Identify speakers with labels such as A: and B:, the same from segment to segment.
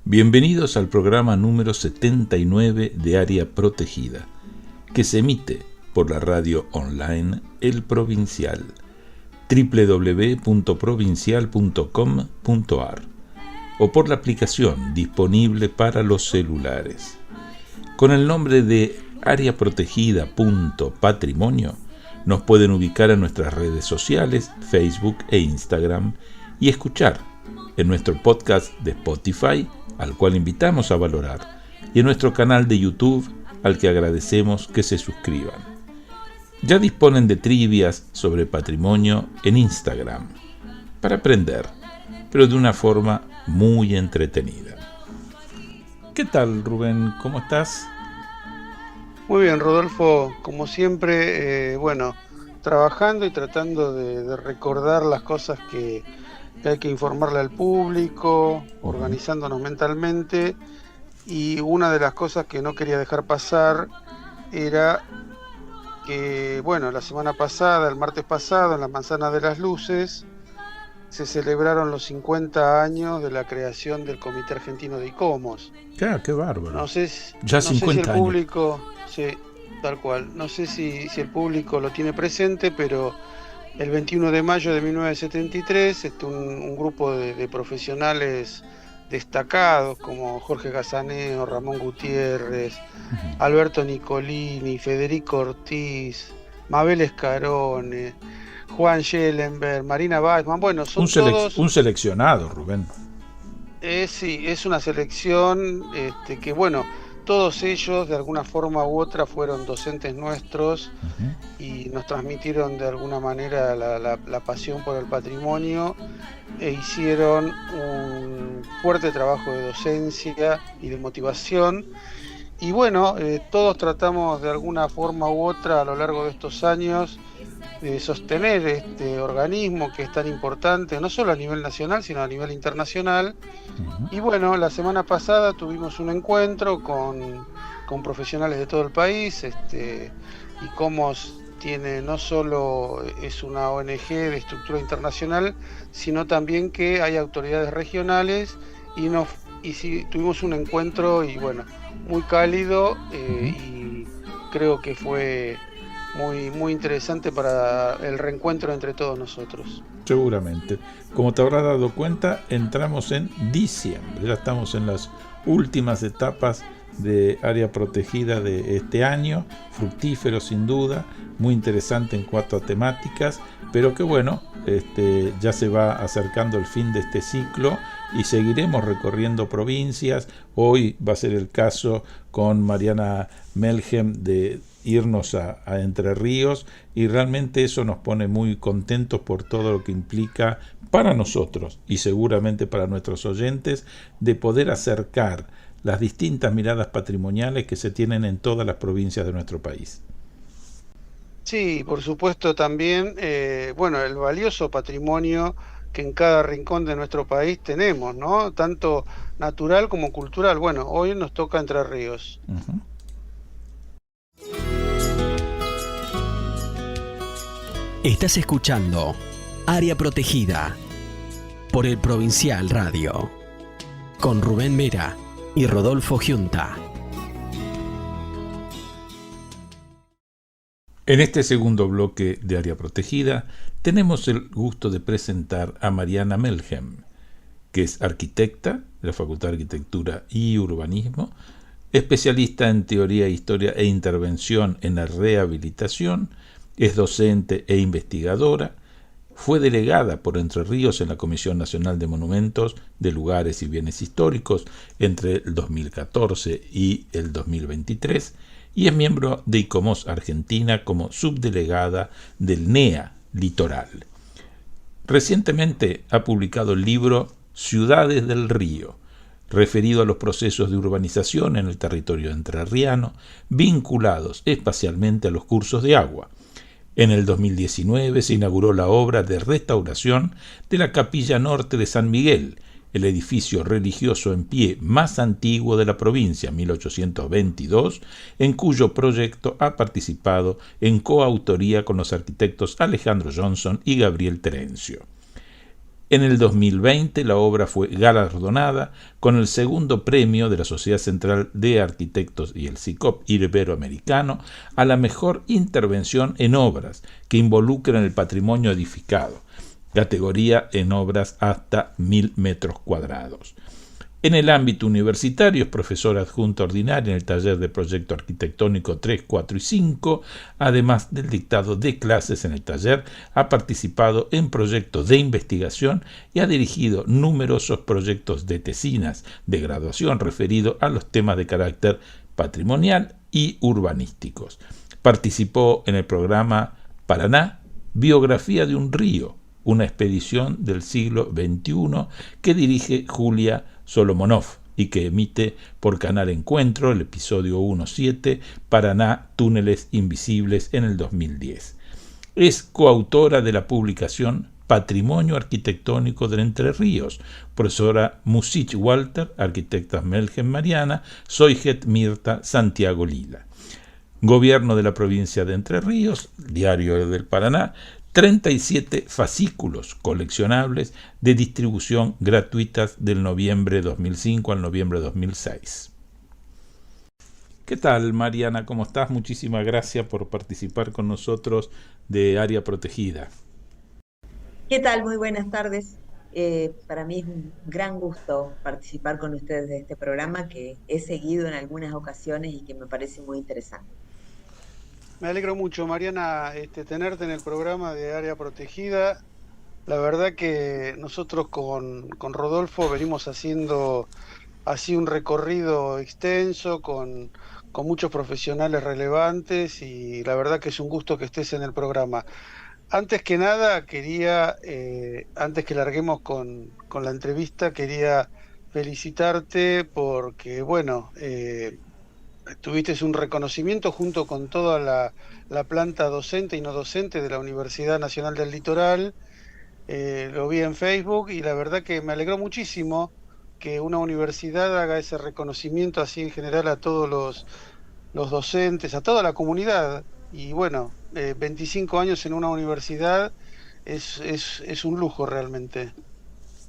A: Bienvenidos al programa número 79 de Área Protegida, que se emite por la radio online El Provincial, www.provincial.com.ar, o por la aplicación disponible para los celulares. Con el nombre de areaprotegida.patrimonio, nos pueden ubicar en nuestras redes sociales, Facebook e Instagram, y escuchar en nuestro podcast de Spotify, al cual invitamos a valorar, y en nuestro canal de YouTube, al que agradecemos que se suscriban. Ya disponen de trivias sobre patrimonio en Instagram, para aprender, pero de una forma muy entretenida. ¿Qué tal, Rubén? ¿Cómo estás?
B: Muy bien, Rodolfo, como siempre, trabajando y tratando de recordar las cosas que hay que informarle al público, organizándonos mentalmente, y una de las cosas que no quería dejar pasar era que, la semana pasada, el martes pasado, en la Manzana de las Luces, se celebraron los 50 años de la creación del Comité Argentino de ICOMOS.
A: Claro, qué bárbaro.
B: No sé,
A: ya
B: no
A: 50
B: sé si el
A: años.
B: público, sí, tal cual, no sé si el público lo tiene presente, pero el 21 de mayo de 1973, un grupo de profesionales destacados como Jorge Gazaneo, Ramón Gutiérrez, Alberto Nicolini, Federico Ortiz, Mabel Escarone, Juan Schellenberg, Marina Weissman, son todos...
A: Un seleccionado, Rubén.
B: Sí, es una selección que, todos ellos de alguna forma u otra fueron docentes nuestros y nos transmitieron de alguna manera la pasión por el patrimonio e hicieron un fuerte trabajo de docencia y de motivación. Y todos tratamos de alguna forma u otra a lo largo de estos años de sostener este organismo que es tan importante, no solo a nivel nacional, sino a nivel internacional. Y la semana pasada tuvimos un encuentro con profesionales de todo el país, ICOMOS tiene no solo es una ONG de estructura internacional, sino también que hay autoridades regionales y tuvimos un encuentro muy cálido y creo que fue muy, muy interesante para el reencuentro entre todos nosotros.
A: Seguramente. Como te habrás dado cuenta, entramos en diciembre. Ya estamos en las últimas etapas de Área Protegida de este año. Fructífero sin duda, muy interesante en cuanto a temáticas, pero que ya se va acercando el fin de este ciclo y seguiremos recorriendo provincias. Hoy va a ser el caso con Mariana Melhem de irnos a Entre Ríos, y realmente eso nos pone muy contentos por todo lo que implica para nosotros y seguramente para nuestros oyentes, de poder acercar las distintas miradas patrimoniales que se tienen en todas las provincias de nuestro país.
B: Sí, por supuesto también, el valioso patrimonio que en cada rincón de nuestro país tenemos, ¿no? Tanto natural como cultural. Hoy nos toca Entre Ríos.
C: Estás escuchando Área Protegida por el Provincial Radio, con Rubén Mera y Rodolfo Giunta.
A: En este segundo bloque de Área Protegida tenemos el gusto de presentar a Mariana Melhem, que es arquitecta de la Facultad de Arquitectura y Urbanismo, especialista en teoría, historia e intervención en la rehabilitación, es docente e investigadora, fue delegada por Entre Ríos en la Comisión Nacional de Monumentos de Lugares y Bienes Históricos entre el 2014 y el 2023, y es miembro de ICOMOS Argentina como subdelegada del NEA Litoral. Recientemente ha publicado el libro Ciudades del Río, referido a los procesos de urbanización en el territorio entrerriano, vinculados espacialmente a los cursos de agua. En el 2019 se inauguró la obra de restauración de la Capilla Norte de San Miguel, el edificio religioso en pie más antiguo de la provincia, 1822, en cuyo proyecto ha participado en coautoría con los arquitectos Alejandro Johnson y Gabriel Terencio. En el 2020 la obra fue galardonada con el segundo premio de la Sociedad Central de Arquitectos y el SICOP Iberoamericano a la mejor intervención en obras que involucran el patrimonio edificado, categoría en obras hasta 1000 metros cuadrados. En el ámbito universitario es profesora adjunta ordinaria en el taller de proyecto arquitectónico 3, 4 y 5. Además del dictado de clases en el taller, ha participado en proyectos de investigación y ha dirigido numerosos proyectos de tesinas de graduación referidos a los temas de carácter patrimonial y urbanísticos. Participó en el programa Paraná, Biografía de un río, una expedición del siglo XXI que dirige Julia Solomonov y que emite por Canal Encuentro el episodio 1.7, Paraná, Túneles Invisibles, en el 2010. Es coautora de la publicación Patrimonio Arquitectónico del Entre Ríos, profesora Musich Walter, arquitectas Melgen Mariana, Soiget Mirta, Santiago Lila. Gobierno de la provincia de Entre Ríos, Diario del Paraná, 37 fascículos coleccionables de distribución gratuitas del noviembre 2005 al noviembre 2006. ¿Qué tal, Mariana? ¿Cómo estás? Muchísimas gracias por participar con nosotros de Área Protegida.
D: ¿Qué tal? Muy buenas tardes. Para mí es un gran gusto participar con ustedes de este programa que he seguido en algunas ocasiones y que me parece muy interesante.
B: Me alegro mucho, Mariana, tenerte en el programa de Área Protegida. La verdad que nosotros con Rodolfo venimos haciendo así un recorrido extenso con muchos profesionales relevantes y la verdad que es un gusto que estés en el programa. Antes que nada, quería, antes que larguemos con la entrevista, quería felicitarte porque, bueno, tuviste un reconocimiento junto con toda la planta docente y no docente de la Universidad Nacional del Litoral. Lo vi en Facebook y la verdad que me alegró muchísimo que una universidad haga ese reconocimiento así en general a todos los docentes, a toda la comunidad. Y bueno, 25 años en una universidad es un lujo realmente.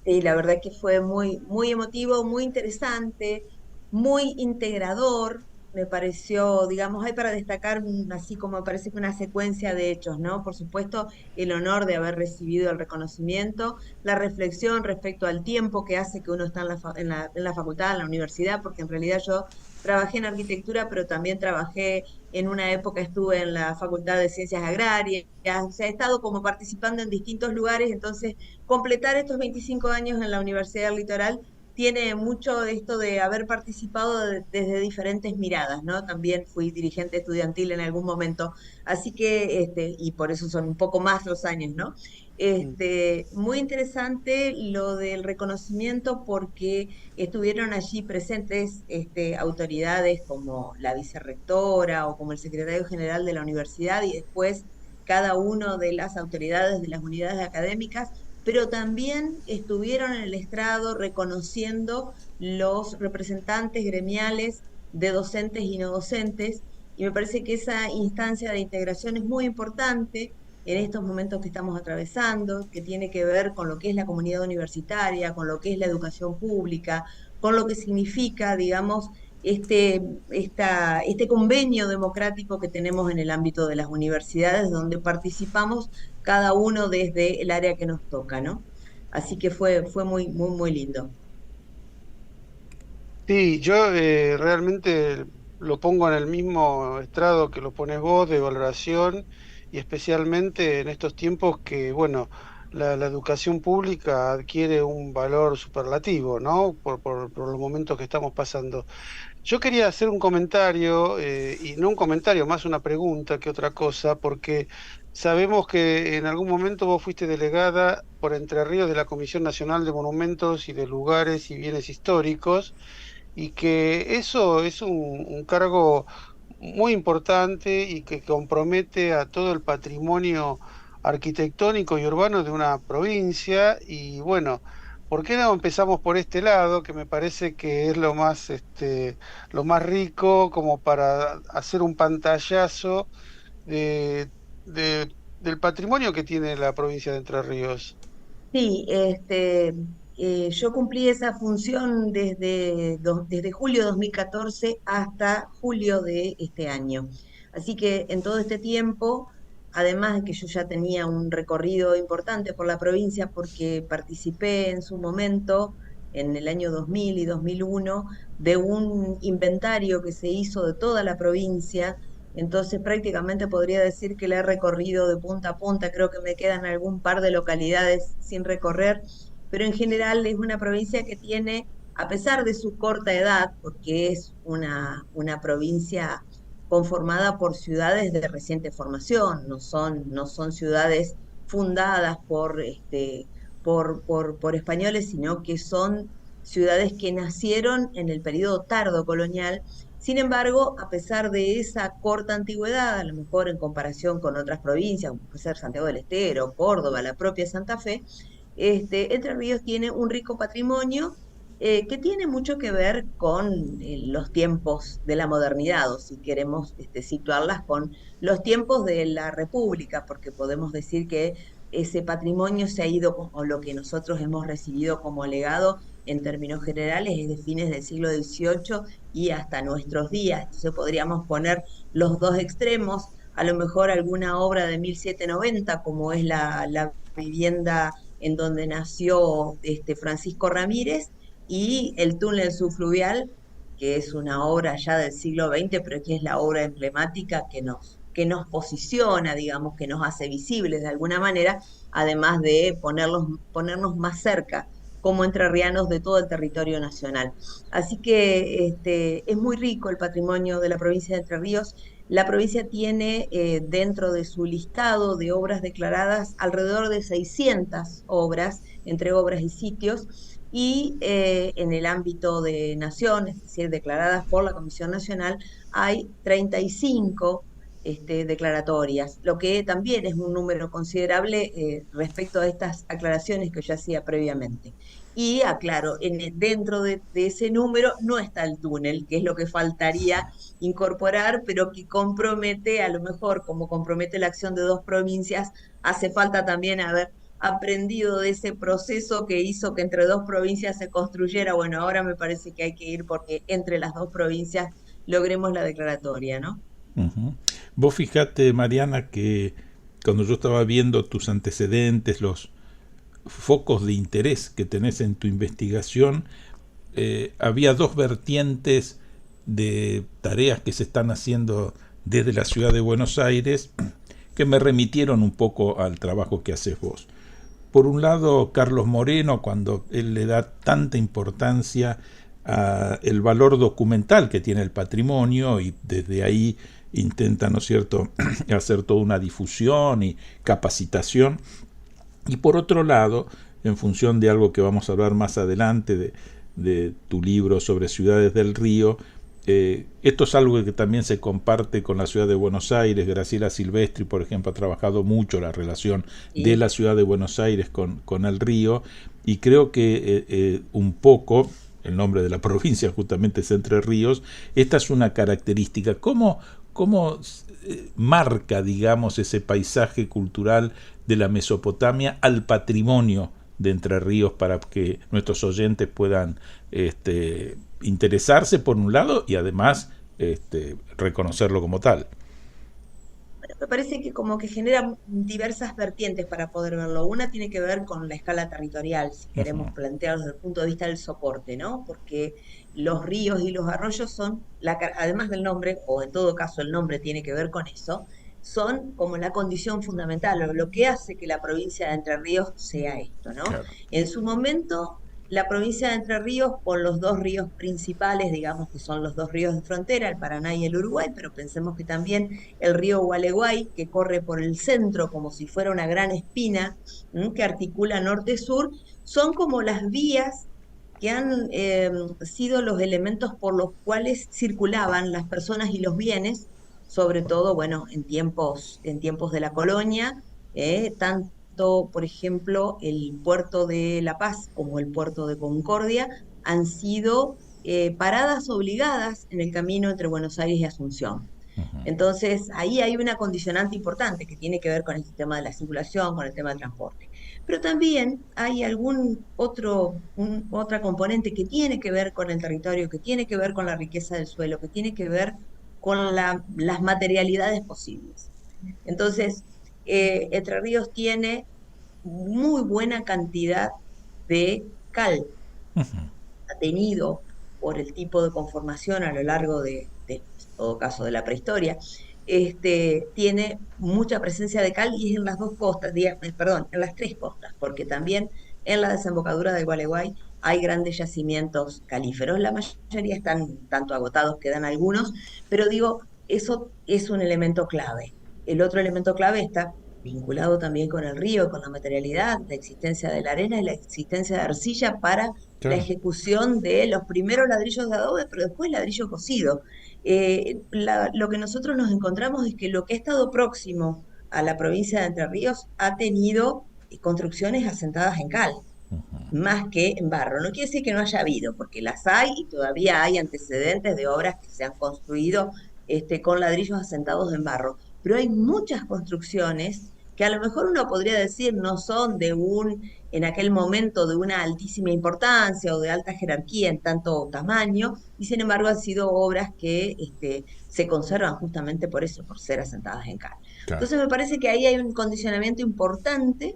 D: Sí, la verdad que fue muy, muy emotivo, muy interesante, muy integrador. Me pareció, digamos, hay para destacar, así como me parece que una secuencia de hechos, ¿no? Por supuesto, el honor de haber recibido el reconocimiento, la reflexión respecto al tiempo que hace que uno está en la facultad, en la universidad, porque en realidad yo trabajé en arquitectura, pero también trabajé en una época, estuve en la Facultad de Ciencias Agrarias, o sea, he estado como participando en distintos lugares, entonces completar estos 25 años en la Universidad del Litoral tiene mucho de esto de haber participado desde diferentes miradas, ¿no? También fui dirigente estudiantil en algún momento, así que, y por eso son un poco más los años, ¿no? Muy interesante lo del reconocimiento porque estuvieron allí presentes autoridades como la vicerrectora o como el secretario general de la universidad y después cada uno de las autoridades de las unidades académicas, pero también estuvieron en el estrado reconociendo los representantes gremiales de docentes y no docentes, y me parece que esa instancia de integración es muy importante en estos momentos que estamos atravesando, que tiene que ver con lo que es la comunidad universitaria, con lo que es la educación pública, con lo que significa, digamos, este convenio democrático que tenemos en el ámbito de las universidades, donde participamos cada uno desde el área que nos toca, ¿no? Así que fue muy, muy, muy lindo.
B: Sí, yo realmente lo pongo en el mismo estrado que lo pones vos de valoración y especialmente en estos tiempos que, bueno, la educación pública adquiere un valor superlativo, ¿no? Por los momentos que estamos pasando. Yo quería hacer un comentario, y no un comentario, más una pregunta que otra cosa, porque sabemos que en algún momento vos fuiste delegada por Entre Ríos de la Comisión Nacional de Monumentos y de Lugares y Bienes Históricos y que eso es un cargo muy importante y que compromete a todo el patrimonio arquitectónico y urbano de una provincia. Y bueno, ¿por qué no empezamos por este lado, que me parece que es lo más rico como para hacer un pantallazo del patrimonio que tiene la provincia de Entre Ríos?
D: Sí, yo cumplí esa función desde julio de 2014 hasta julio de este año. Así que en todo este tiempo, además de que yo ya tenía un recorrido importante por la provincia porque participé en su momento, en el año 2000 y 2001, de un inventario que se hizo de toda la provincia. Entonces prácticamente podría decir que la he recorrido de punta a punta. Creo que me quedan algún par de localidades sin recorrer, pero en general es una provincia que tiene, a pesar de su corta edad, porque es una provincia conformada por ciudades de reciente formación, no son ciudades fundadas por españoles, sino que son ciudades que nacieron en el periodo tardo colonial. Sin embargo, a pesar de esa corta antigüedad, a lo mejor en comparación con otras provincias, como puede ser Santiago del Estero, Córdoba, la propia Santa Fe, Entre Ríos tiene un rico patrimonio que tiene mucho que ver con los tiempos de la modernidad, o si queremos situarlas con los tiempos de la República, porque podemos decir que ese patrimonio se ha ido, o lo que nosotros hemos recibido como legado en términos generales, es de fines del siglo XVIII y hasta nuestros días. Entonces podríamos poner los dos extremos, a lo mejor alguna obra de 1790, como es la vivienda en donde nació Francisco Ramírez, y el túnel subfluvial, que es una obra ya del siglo XX, pero que es la obra emblemática que nos posiciona, digamos, que nos hace visibles de alguna manera, además de ponernos más cerca como entrerrianos de todo el territorio nacional. Así que es muy rico el patrimonio de la provincia de Entre Ríos. La provincia tiene dentro de su listado de obras declaradas alrededor de 600 obras, entre obras y sitios, y en el ámbito de nación, es decir, declaradas por la Comisión Nacional, hay 35 declaratorias, lo que también es un número considerable respecto a estas aclaraciones que yo hacía previamente. Y aclaro, dentro de ese número no está el túnel, que es lo que faltaría incorporar, pero que compromete, a lo mejor como compromete la acción de dos provincias, hace falta también haber aprendido de ese proceso que hizo que entre dos provincias se construyera. Bueno, ahora me parece que hay que ir porque entre las dos provincias logremos la declaratoria, ¿no?
A: Ujú. Vos fijate, Mariana, que cuando yo estaba viendo tus antecedentes, los focos de interés que tenés en tu investigación, había dos vertientes de tareas que se están haciendo desde la ciudad de Buenos Aires que me remitieron un poco al trabajo que haces vos. Por un lado, Carlos Moreno, cuando él le da tanta importancia a el valor documental que tiene el patrimonio, y desde ahí intenta, ¿no es cierto?, hacer toda una difusión y capacitación. Y por otro lado, en función de algo que vamos a hablar más adelante, de tu libro sobre ciudades del río, esto es algo que también se comparte con la ciudad de Buenos Aires. Graciela Silvestri, por ejemplo, ha trabajado mucho la relación de la ciudad de Buenos Aires con el río, y creo que un poco, el nombre de la provincia justamente es Entre Ríos, esta es una característica. ¿Cómo marca, digamos, ese paisaje cultural de la Mesopotamia al patrimonio de Entre Ríos, para que nuestros oyentes puedan interesarse por un lado y además reconocerlo como tal?
D: Bueno, me parece que como que genera diversas vertientes para poder verlo. Una tiene que ver con la escala territorial, si queremos plantearlo desde el punto de vista del soporte, ¿no? Porque los ríos y los arroyos son, además del nombre, o en todo caso el nombre tiene que ver con eso, son como la condición fundamental, o lo que hace que la provincia de Entre Ríos sea esto, ¿no?
A: Claro.
D: En su momento, la provincia de Entre Ríos, con los dos ríos principales, digamos que son los dos ríos de frontera, el Paraná y el Uruguay, pero pensemos que también el río Gualeguay, que corre por el centro como si fuera una gran espina que articula norte-sur, son como las vías que han sido los elementos por los cuales circulaban las personas y los bienes, sobre todo, bueno, en tiempos de la colonia, tanto, por ejemplo, el puerto de La Paz como el puerto de Concordia han sido paradas obligadas en el camino entre Buenos Aires y Asunción. Entonces, ahí hay una condicionante importante que tiene que ver con el sistema de la circulación, con el tema del transporte. Pero también hay otra componente que tiene que ver con el territorio, que tiene que ver con la riqueza del suelo, que tiene que ver con las materialidades posibles. Entonces, Entre Ríos tiene muy buena cantidad de cal. Ha tenido, por el tipo de conformación a lo largo en todo caso, de la prehistoria, tiene mucha presencia de cal y es en las dos costas, perdón, en las tres costas, porque también en la desembocadura del Gualeguay hay grandes yacimientos calíferos. La mayoría están tanto agotados, quedan algunos, pero digo, eso es un elemento clave. El otro elemento clave está vinculado también con el río, con la materialidad, la existencia de la arena y la existencia de arcilla para la
A: Claro.
D: ejecución de los primeros ladrillos de adobe, pero después ladrillo cocido. Lo que nosotros nos encontramos es que lo que ha estado próximo a la provincia de Entre Ríos ha tenido construcciones asentadas en cal, más que en barro. No quiere decir que no haya habido, porque las hay y todavía hay antecedentes de obras que se han construido con ladrillos asentados en barro. Pero hay muchas construcciones que a lo mejor uno podría decir no son en aquel momento de una altísima importancia o de alta jerarquía en tanto tamaño, y sin embargo han sido obras que se conservan justamente por eso, por ser asentadas en cal.
A: Claro.
D: Entonces me parece que ahí hay un condicionamiento importante.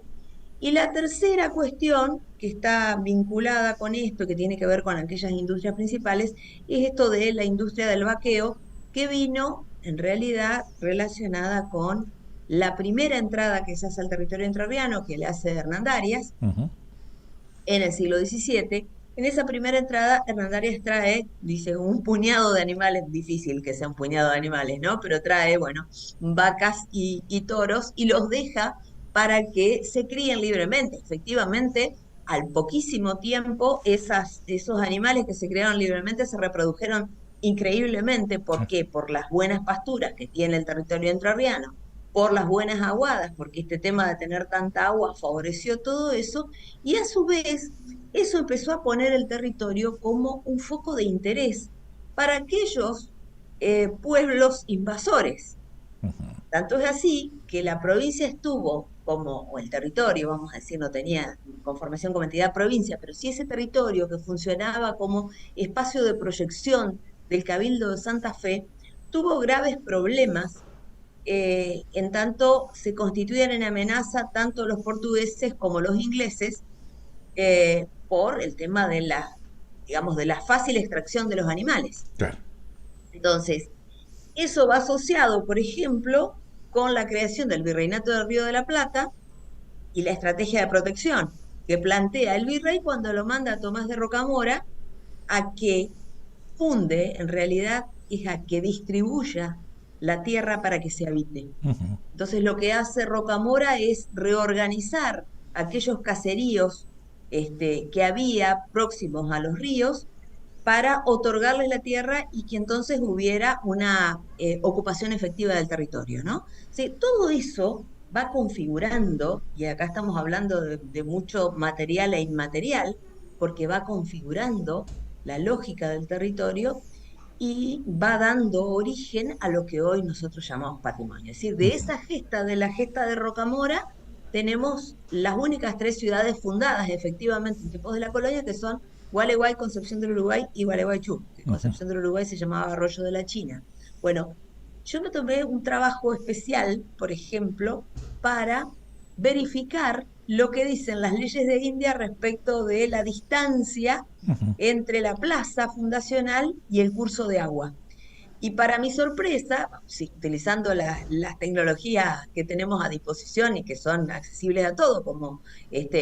D: Y la tercera cuestión que está vinculada con esto, que tiene que ver con aquellas industrias principales, es esto de la industria del vaqueo, que vino en realidad relacionada con la primera entrada que se hace al territorio entrerriano, que le hace Hernán Darias en el siglo XVII. En esa primera entrada, Hernán Darias trae, dice, un puñado de animales, difícil que sea un puñado de animales, ¿no? Pero trae, bueno, vacas y toros y los deja para que se críen libremente. Efectivamente, al poquísimo tiempo, esos animales que se criaron libremente se reprodujeron increíblemente. ¿Por qué? Por las buenas pasturas que tiene el territorio entrerriano, por las buenas aguadas, porque este tema de tener tanta agua favoreció todo eso, y a su vez eso empezó a poner el territorio como un foco de interés para aquellos pueblos invasores. Tanto es así que la provincia estuvo o el territorio, vamos a decir, no tenía conformación como entidad provincia, pero sí ese territorio que funcionaba como espacio de proyección del Cabildo de Santa Fe, tuvo graves problemas en tanto se constituían en amenaza tanto los portugueses como los ingleses por el tema digamos, de la fácil extracción de los animales.
A: Claro.
D: Entonces, eso va asociado, por ejemplo, con la creación del Virreinato del Río de la Plata y la estrategia de protección que plantea el virrey cuando lo manda a Tomás de Rocamora a que funde, en realidad, es a que distribuya la tierra para que se habite. Entonces lo que hace Rocamora es reorganizar aquellos caseríos que había próximos a los ríos para otorgarles la tierra y que entonces hubiera una ocupación efectiva del territorio, ¿no? Sí, todo eso va configurando, y acá estamos hablando de mucho material e inmaterial, porque va configurando la lógica del territorio y va dando origen a lo que hoy nosotros llamamos patrimonio. Es decir, de esa gesta, de la gesta de Rocamora, tenemos las únicas tres ciudades fundadas efectivamente en tiempos de la colonia, que son Gualeguay, Concepción del Uruguay y Gualeguaychú. Que Concepción del Uruguay se llamaba Arroyo de la China. Bueno, yo me tomé un trabajo especial, por ejemplo, para verificar lo que dicen las leyes de India respecto de la distancia entre la plaza fundacional y el curso de agua. Y para mi sorpresa, sí, utilizando las tecnologías que tenemos a disposición y que son accesibles a todo, como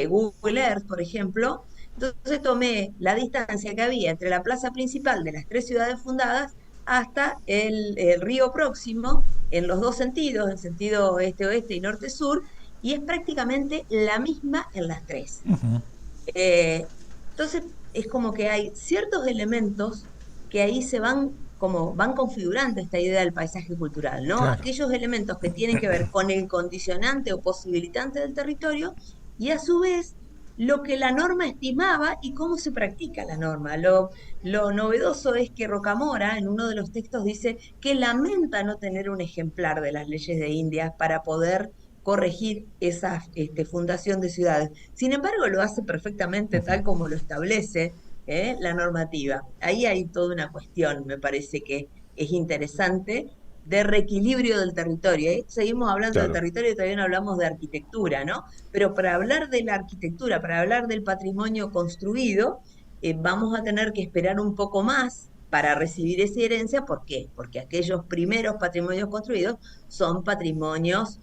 D: Google Earth, por ejemplo, entonces tomé la distancia que había entre la plaza principal de las tres ciudades fundadas hasta el río próximo, en los dos sentidos, en sentido este-oeste y norte-sur, y es prácticamente la misma en las tres. Entonces es como que hay ciertos elementos que ahí van configurando esta idea del paisaje cultural, ¿no?
A: Claro.
D: Aquellos elementos que tienen que ver con el condicionante o posibilitante del territorio y a su vez lo que la norma estimaba y cómo se practica la norma. Lo novedoso es que Rocamora en uno de los textos dice que lamenta no tener un ejemplar de las leyes de India para poder corregir esa fundación de ciudades. Sin embargo, lo hace perfectamente tal como lo establece la normativa. Ahí hay toda una cuestión, me parece que es interesante, de reequilibrio del territorio. Seguimos hablando de
A: Claro.
D: territorio y todavía no hablamos de arquitectura, ¿no? Pero para hablar de la arquitectura, para hablar del patrimonio construido, vamos a tener que esperar un poco más para recibir esa herencia. ¿Por qué? Porque aquellos primeros patrimonios construidos son patrimonios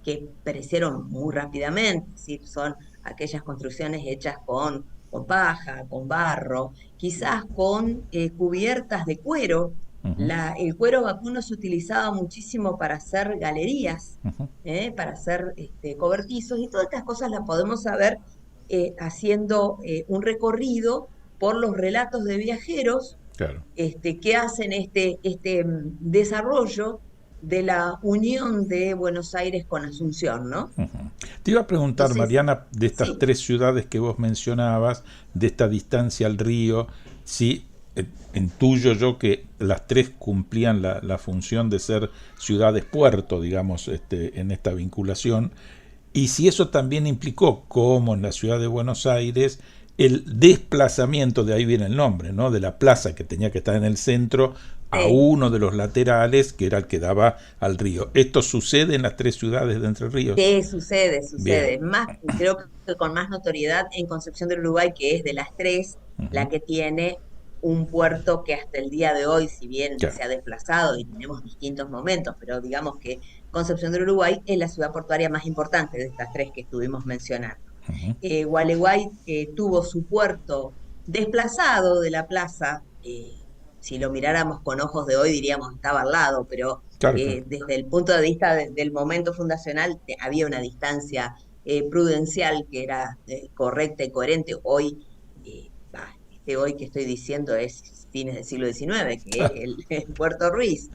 D: que perecieron muy rápidamente, es decir, son aquellas construcciones hechas con paja, con barro, quizás con cubiertas de cuero.
A: Ujú,
D: El cuero vacuno se utilizaba muchísimo para hacer galerías,
A: ujú,
D: para hacer cobertizos, y todas estas cosas las podemos saber haciendo un recorrido por los relatos de viajeros
A: claro.
D: que hacen desarrollo de la unión de Buenos Aires con Asunción, ¿no?
A: Ujú. Te iba a preguntar,
D: Entonces,
A: Mariana, de estas
D: sí,
A: tres ciudades que vos mencionabas, de esta distancia al río, si intuyo yo que las tres cumplían la función de ser ciudades puerto, digamos, en esta vinculación, y si eso también implicó, como en la ciudad de Buenos Aires, el desplazamiento, de ahí viene el nombre, ¿no? De la plaza que tenía que estar en el centro a
D: sí,
A: uno de los laterales que era el que daba al río. ¿Esto sucede en las tres ciudades de Entre Ríos?
D: sí, sucede,
A: Bien.
D: sucede. Más, creo que con más notoriedad en Concepción del Uruguay, que es de las tres, la
A: Ujú.
D: que tiene un puerto que hasta el día de hoy, si bien
A: Claro.
D: se ha desplazado y tenemos distintos momentos, pero digamos que Concepción del Uruguay es la ciudad portuaria más importante de estas tres que estuvimos mencionando.
A: Ujú.
D: Gualeguay tuvo su puerto desplazado de la plaza. Si lo miráramos con ojos de hoy diríamos estaba al lado, pero
A: Claro, claro.
D: desde el punto de vista del momento fundacional había una distancia prudencial que era correcta y coherente. Hoy, hoy que estoy diciendo es fines del siglo XIX, que el Puerto Ruiz.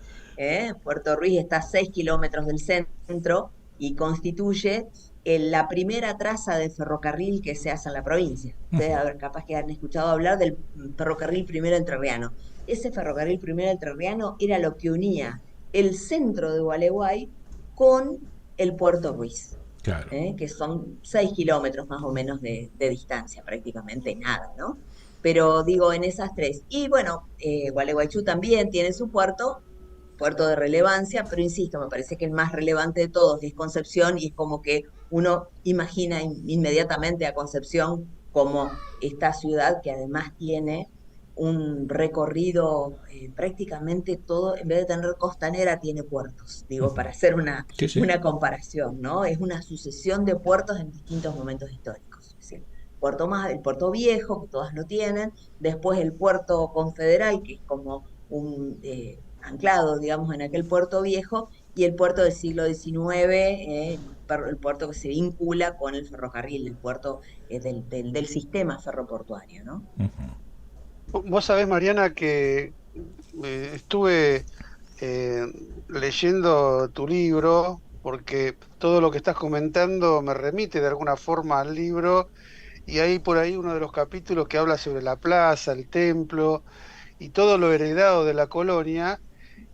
D: Puerto Ruiz está a 6 kilómetros del centro y constituye la primera traza de ferrocarril que se hace en la provincia. Ustedes, a ver, capaz que han escuchado hablar del ferrocarril primero entrerriano. Ese ferrocarril primero entrerriano era lo que unía el centro de Gualeguay con el Puerto Ruiz,
A: Claro.
D: que son 6 kilómetros más o menos de distancia, prácticamente nada, ¿no? Pero digo, en esas tres. Y bueno, Gualeguaychú también tiene su puerto de relevancia, pero insisto, me parece que el más relevante de todos es Concepción, y es como que uno imagina inmediatamente a Concepción como esta ciudad que además tiene un recorrido prácticamente todo, en vez de tener costanera, tiene puertos, digo,
A: Ujú.
D: para hacer
A: Sí, sí.
D: una comparación, ¿no? Es una sucesión de puertos en distintos momentos históricos. Es decir, el puerto viejo, que todas lo tienen, después el puerto confederal, que es como un anclado, digamos, en aquel puerto viejo, y el puerto del siglo XIX, el puerto que se vincula con el ferrocarril, el puerto del sistema ferroportuario, ¿no?
A: Ujú.
B: Vos sabés, Mariana, que estuve eh, leyendo tu libro, porque todo lo que estás comentando me remite de alguna forma al libro, y hay por ahí uno de los capítulos que habla sobre la plaza, el templo y todo lo heredado de la colonia.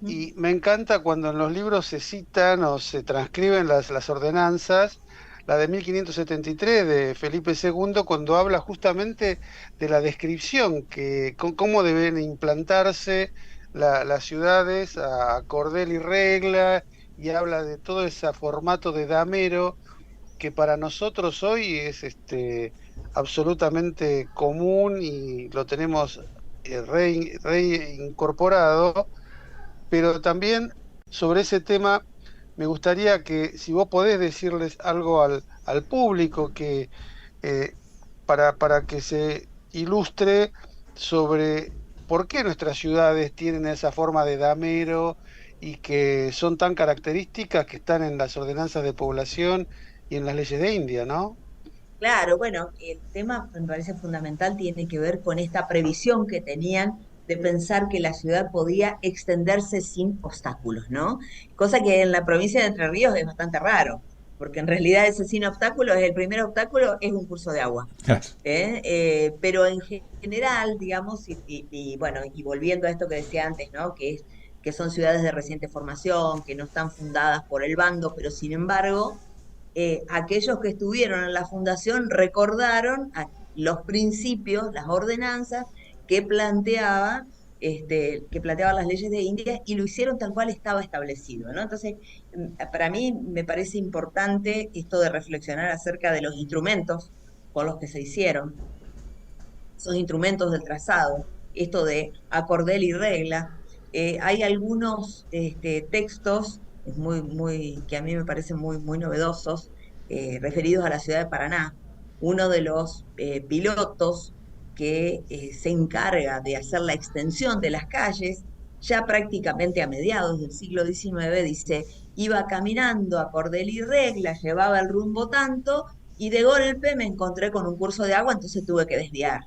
B: Y me encanta cuando en los libros se citan o se transcriben las ordenanzas, la de 1573 de Felipe II, cuando habla justamente de la descripción, cómo deben implantarse las ciudades a cordel y regla, y habla de todo ese formato de damero que para nosotros hoy es absolutamente común y lo tenemos reincorporado. Pero también sobre ese tema me gustaría que si vos podés decirles algo al público eh, para que se ilustre sobre por qué nuestras ciudades tienen esa forma de damero y que son tan características que están en las ordenanzas de población y en las leyes de India, ¿no?
D: Claro, bueno, el tema me parece fundamental, tiene que ver con esta previsión que tenían de pensar que la ciudad podía extenderse sin obstáculos, ¿no? Cosa que en la provincia de Entre Ríos es bastante raro, porque en realidad ese sin obstáculos, el primer obstáculo es un curso de agua.
A: Claro.
D: Pero en general, digamos, bueno, y volviendo a esto que decía antes, ¿no? Que que son ciudades de reciente formación, que no están fundadas por el bando, pero sin embargo, aquellos que estuvieron en la fundación recordaron los principios, las ordenanzas que planteaban las leyes de India y lo hicieron tal cual estaba establecido, ¿no? Entonces, para mí me parece importante esto de reflexionar acerca de los instrumentos con los que se hicieron, esos instrumentos del trazado, esto de acordel y regla. Hay algunos textos que a mí me parecen muy novedosos, referidos a la ciudad de Paraná. Uno de los pilotos que se encarga de hacer la extensión de las calles, ya prácticamente a mediados del siglo XIX, dice, iba caminando a cordel y regla, llevaba el rumbo tanto, y de golpe me encontré con un curso de agua, entonces tuve que desviar.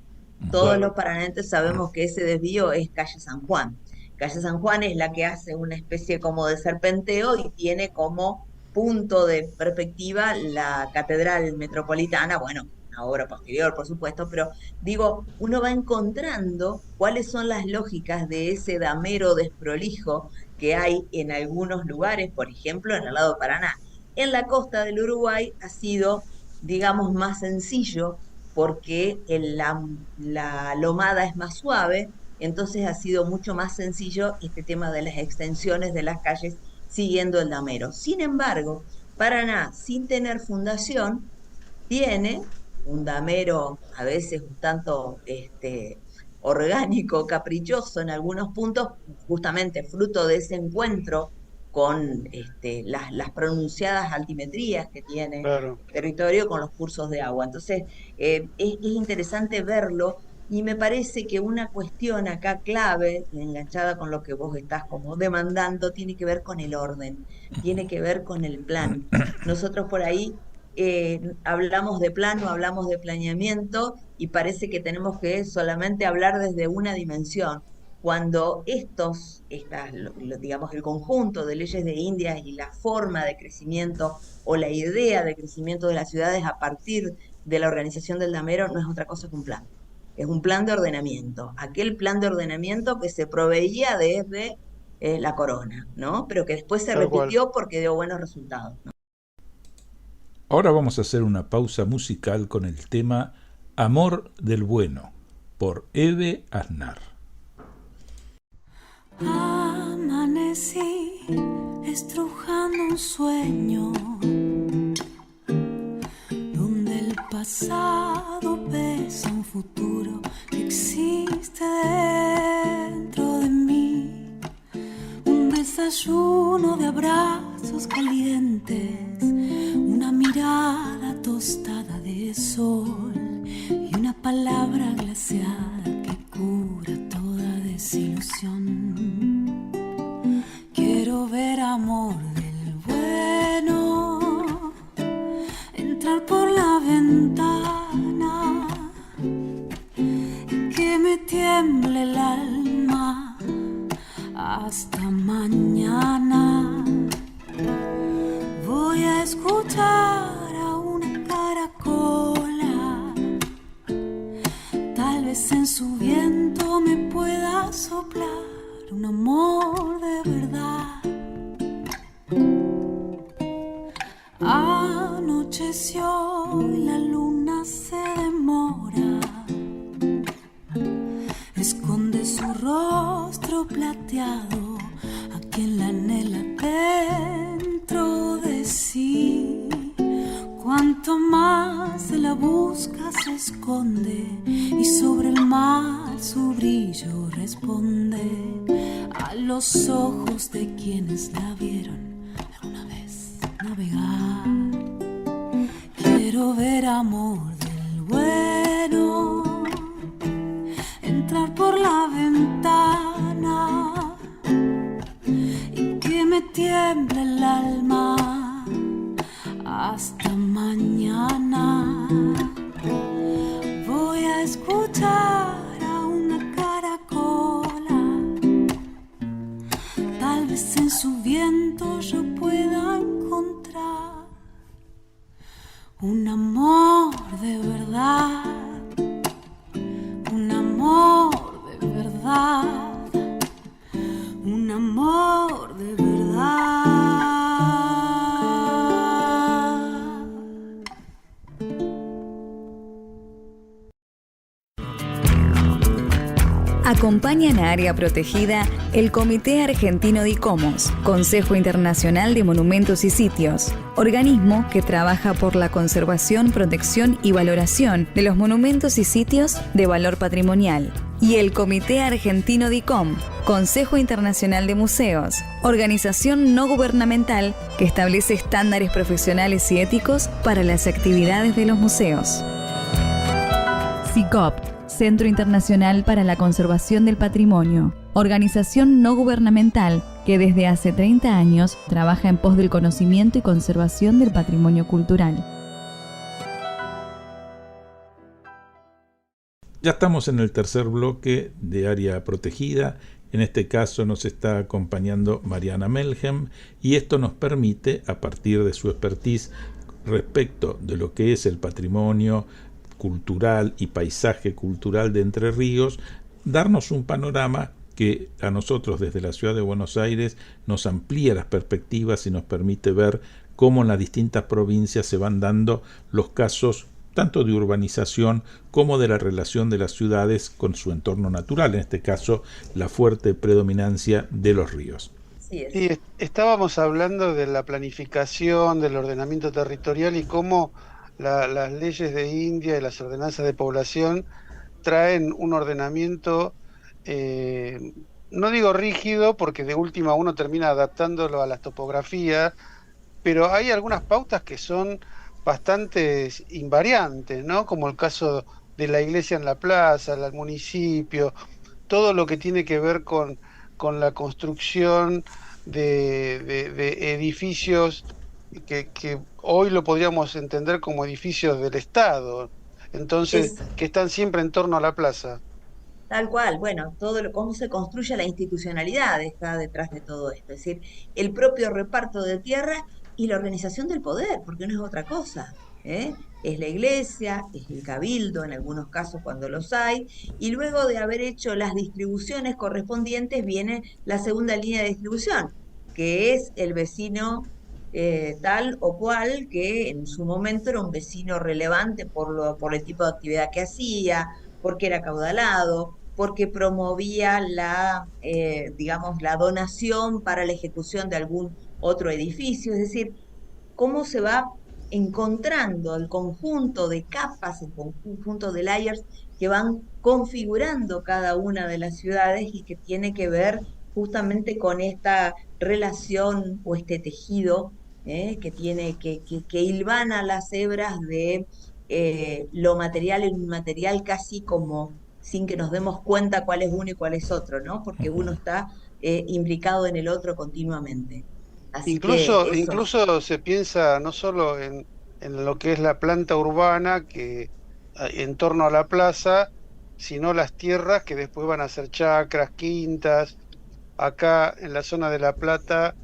D: Todos los
B: Claro.
D: paranenses sabemos que ese desvío es calle San Juan. Calle San Juan es la que hace una especie como de serpenteo y tiene como punto de perspectiva la Catedral Metropolitana, bueno, una obra posterior, por supuesto, pero digo, uno va encontrando cuáles son las lógicas de ese damero desprolijo que hay en algunos lugares, por ejemplo, en el lado de Paraná. En la costa del Uruguay ha sido, digamos, más sencillo porque la lomada es más suave, entonces ha sido mucho más sencillo este tema de las extensiones de las calles siguiendo el damero. Sin embargo, Paraná, sin tener fundación, tiene un damero a veces un tanto orgánico, caprichoso en algunos puntos, justamente fruto de ese encuentro con las pronunciadas altimetrías que tiene
B: Claro.
D: el territorio con los cursos de agua. Entonces, es interesante verlo y me parece que una cuestión acá clave, enganchada con lo que vos estás como demandando, tiene que ver con el orden, tiene que ver con el plan. Nosotros por ahí hablamos de plano, hablamos de planeamiento y parece que tenemos que solamente hablar desde una dimensión. Cuando digamos, el conjunto de leyes de India y la forma de crecimiento o la idea de crecimiento de las ciudades a partir de la organización del damero no es otra cosa que un plan. Es un plan de ordenamiento. Aquel plan de ordenamiento que se proveía desde la corona, ¿no? Pero que después se
B: Tal cual.
D: repitió porque dio buenos resultados, ¿no?
A: Ahora vamos a hacer una pausa musical con el tema Amor del Bueno, por Eve Aznar.
E: Amanecí estrujando un sueño donde el pasado pesa un futuro que existe dentro de mí. Un desayuno de abrazos calientes, una mirada tostada de sol y una palabra glaseada que cura toda desilusión. Quiero ver amor del bueno entrar por la ventana y que me tiemble el alma hasta mañana. Voy a escuchar a una caracola, tal vez en su viento me pueda soplar un amor de verdad. Anocheció y la luna se demora, esconde su rostro plateado a quien la anhela dentro de sí. Cuanto más se la busca se esconde y sobre el mar su brillo responde a los ojos de quienes la vieron alguna vez navegar. Quiero ver amor del bueno entrar por la ventana y que me tiemble el alma hasta mañana. Voy a escuchar a una caracola, tal vez en su viento yo pueda encontrar un amor de verdad, un amor de verdad, un amor
F: Acompañan a Área Protegida el Comité Argentino de ICOMOS, Consejo Internacional de Monumentos y Sitios, organismo que trabaja por la conservación, protección y valoración de los monumentos y sitios de valor patrimonial, y el Comité Argentino de ICOM, Consejo Internacional de Museos, organización no gubernamental que establece estándares profesionales y éticos para las actividades de los museos. CICOP, Centro Internacional para la Conservación del Patrimonio, organización no gubernamental que desde hace 30 años trabaja en pos del conocimiento y conservación del patrimonio cultural.
A: Ya estamos en el tercer bloque de Área Protegida. En este caso nos está acompañando Mariana Melhem, y esto nos permite, a partir de su expertise respecto de lo que es el patrimonio cultural y paisaje cultural de Entre Ríos, darnos un panorama que a nosotros desde la ciudad de Buenos Aires nos amplía las perspectivas y nos permite ver cómo en las distintas provincias se van dando los casos tanto de urbanización como de la relación de las ciudades con su entorno natural, en este caso la fuerte predominancia de los ríos.
B: Sí, estábamos hablando de la planificación, del ordenamiento territorial y cómo las leyes de India y las ordenanzas de población traen un ordenamiento, no digo rígido, porque de última uno termina adaptándolo a las topografías, pero hay algunas pautas que son bastante invariantes, ¿no? Como el caso de la iglesia en la plaza, el municipio, todo lo que tiene que ver con la construcción de edificios que hoy lo podríamos entender como edificios del Estado, entonces, que están siempre en torno a la plaza.
D: Tal cual, bueno, cómo se construye la institucionalidad está detrás de todo esto, es decir, el propio reparto de tierra y la organización del poder, porque no es otra cosa, ¿eh? Es la iglesia, es el cabildo en algunos casos cuando los hay, y luego de haber hecho las distribuciones correspondientes viene la segunda línea de distribución, que es el vecino tal o cual que en su momento era un vecino relevante por el tipo de actividad que hacía, porque era acaudalado, porque promovía digamos, la donación para la ejecución de algún otro edificio, es decir, cómo se va encontrando el conjunto de capas, el conjunto de layers que van configurando cada una de las ciudades y que tiene que ver justamente con esta relación o este tejido que hilvana las hebras de lo material e inmaterial, casi como sin que nos demos cuenta cuál es uno y cuál es otro, ¿no? Porque uno está implicado en el otro continuamente. Así
B: incluso se piensa no solo en lo que es la planta urbana que en torno a la plaza, sino las tierras que después van a ser chacras, quintas. Acá en la zona de La Plata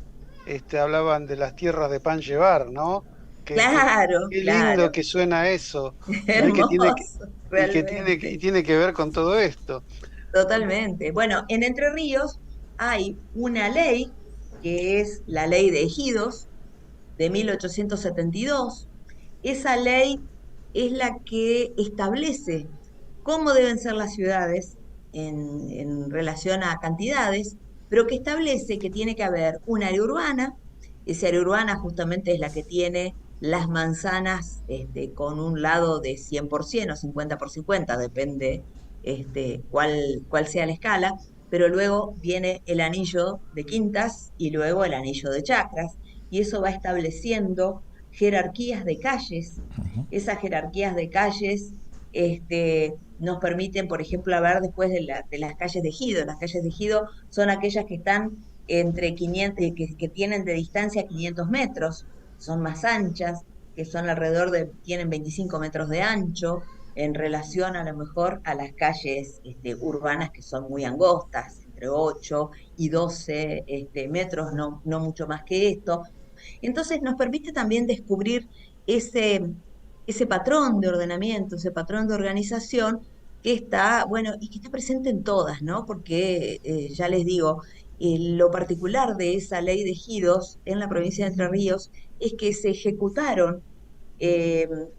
B: hablaban de las tierras de pan llevar, ¿no?
D: Claro,
B: qué
D: claro.
B: lindo que suena eso.
D: Hermoso,
B: y tiene que ver con todo esto.
D: Totalmente. Bueno, en Entre Ríos hay una ley que es la Ley de Ejidos de 1872. Esa ley es la que establece cómo deben ser las ciudades en relación a cantidades, pero que establece que tiene que haber un área urbana. Esa área urbana justamente es la que tiene las manzanas con un lado de 100% o 50x50, depende cuál sea la escala, pero luego viene el anillo de quintas y luego el anillo de chacras, y eso va estableciendo jerarquías de calles. Esas jerarquías de calles nos permiten, por ejemplo, hablar después de las calles de ejido. Las calles de ejido son aquellas que están entre 500, que tienen de distancia 500 metros, son más anchas, que son tienen 25 metros de ancho, en relación a lo mejor a las calles urbanas que son muy angostas, entre 8 y 12 metros, no mucho más que esto. Entonces nos permite también descubrir ese patrón de ordenamiento, ese patrón de organización que está, bueno, y que está presente en todas, ¿no? Porque ya les digo, lo particular de esa ley de ejidos en la provincia de Entre Ríos es que se ejecutaron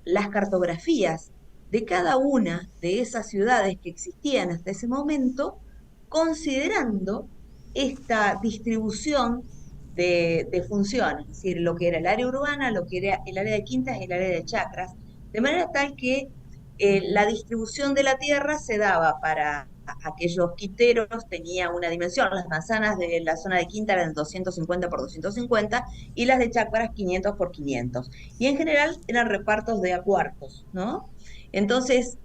D: las cartografías de cada una de esas ciudades que existían hasta ese momento considerando esta distribución de funciones, es decir, lo que era el área urbana, lo que era el área de quintas y el área de chacras, de manera tal que la distribución de la tierra se daba para aquellos quiteros, tenía una dimensión, las manzanas de la zona de quinta eran 250 por 250 y las de chacras 500 por 500. Y en general eran repartos de a cuartos, ¿no? Entonces,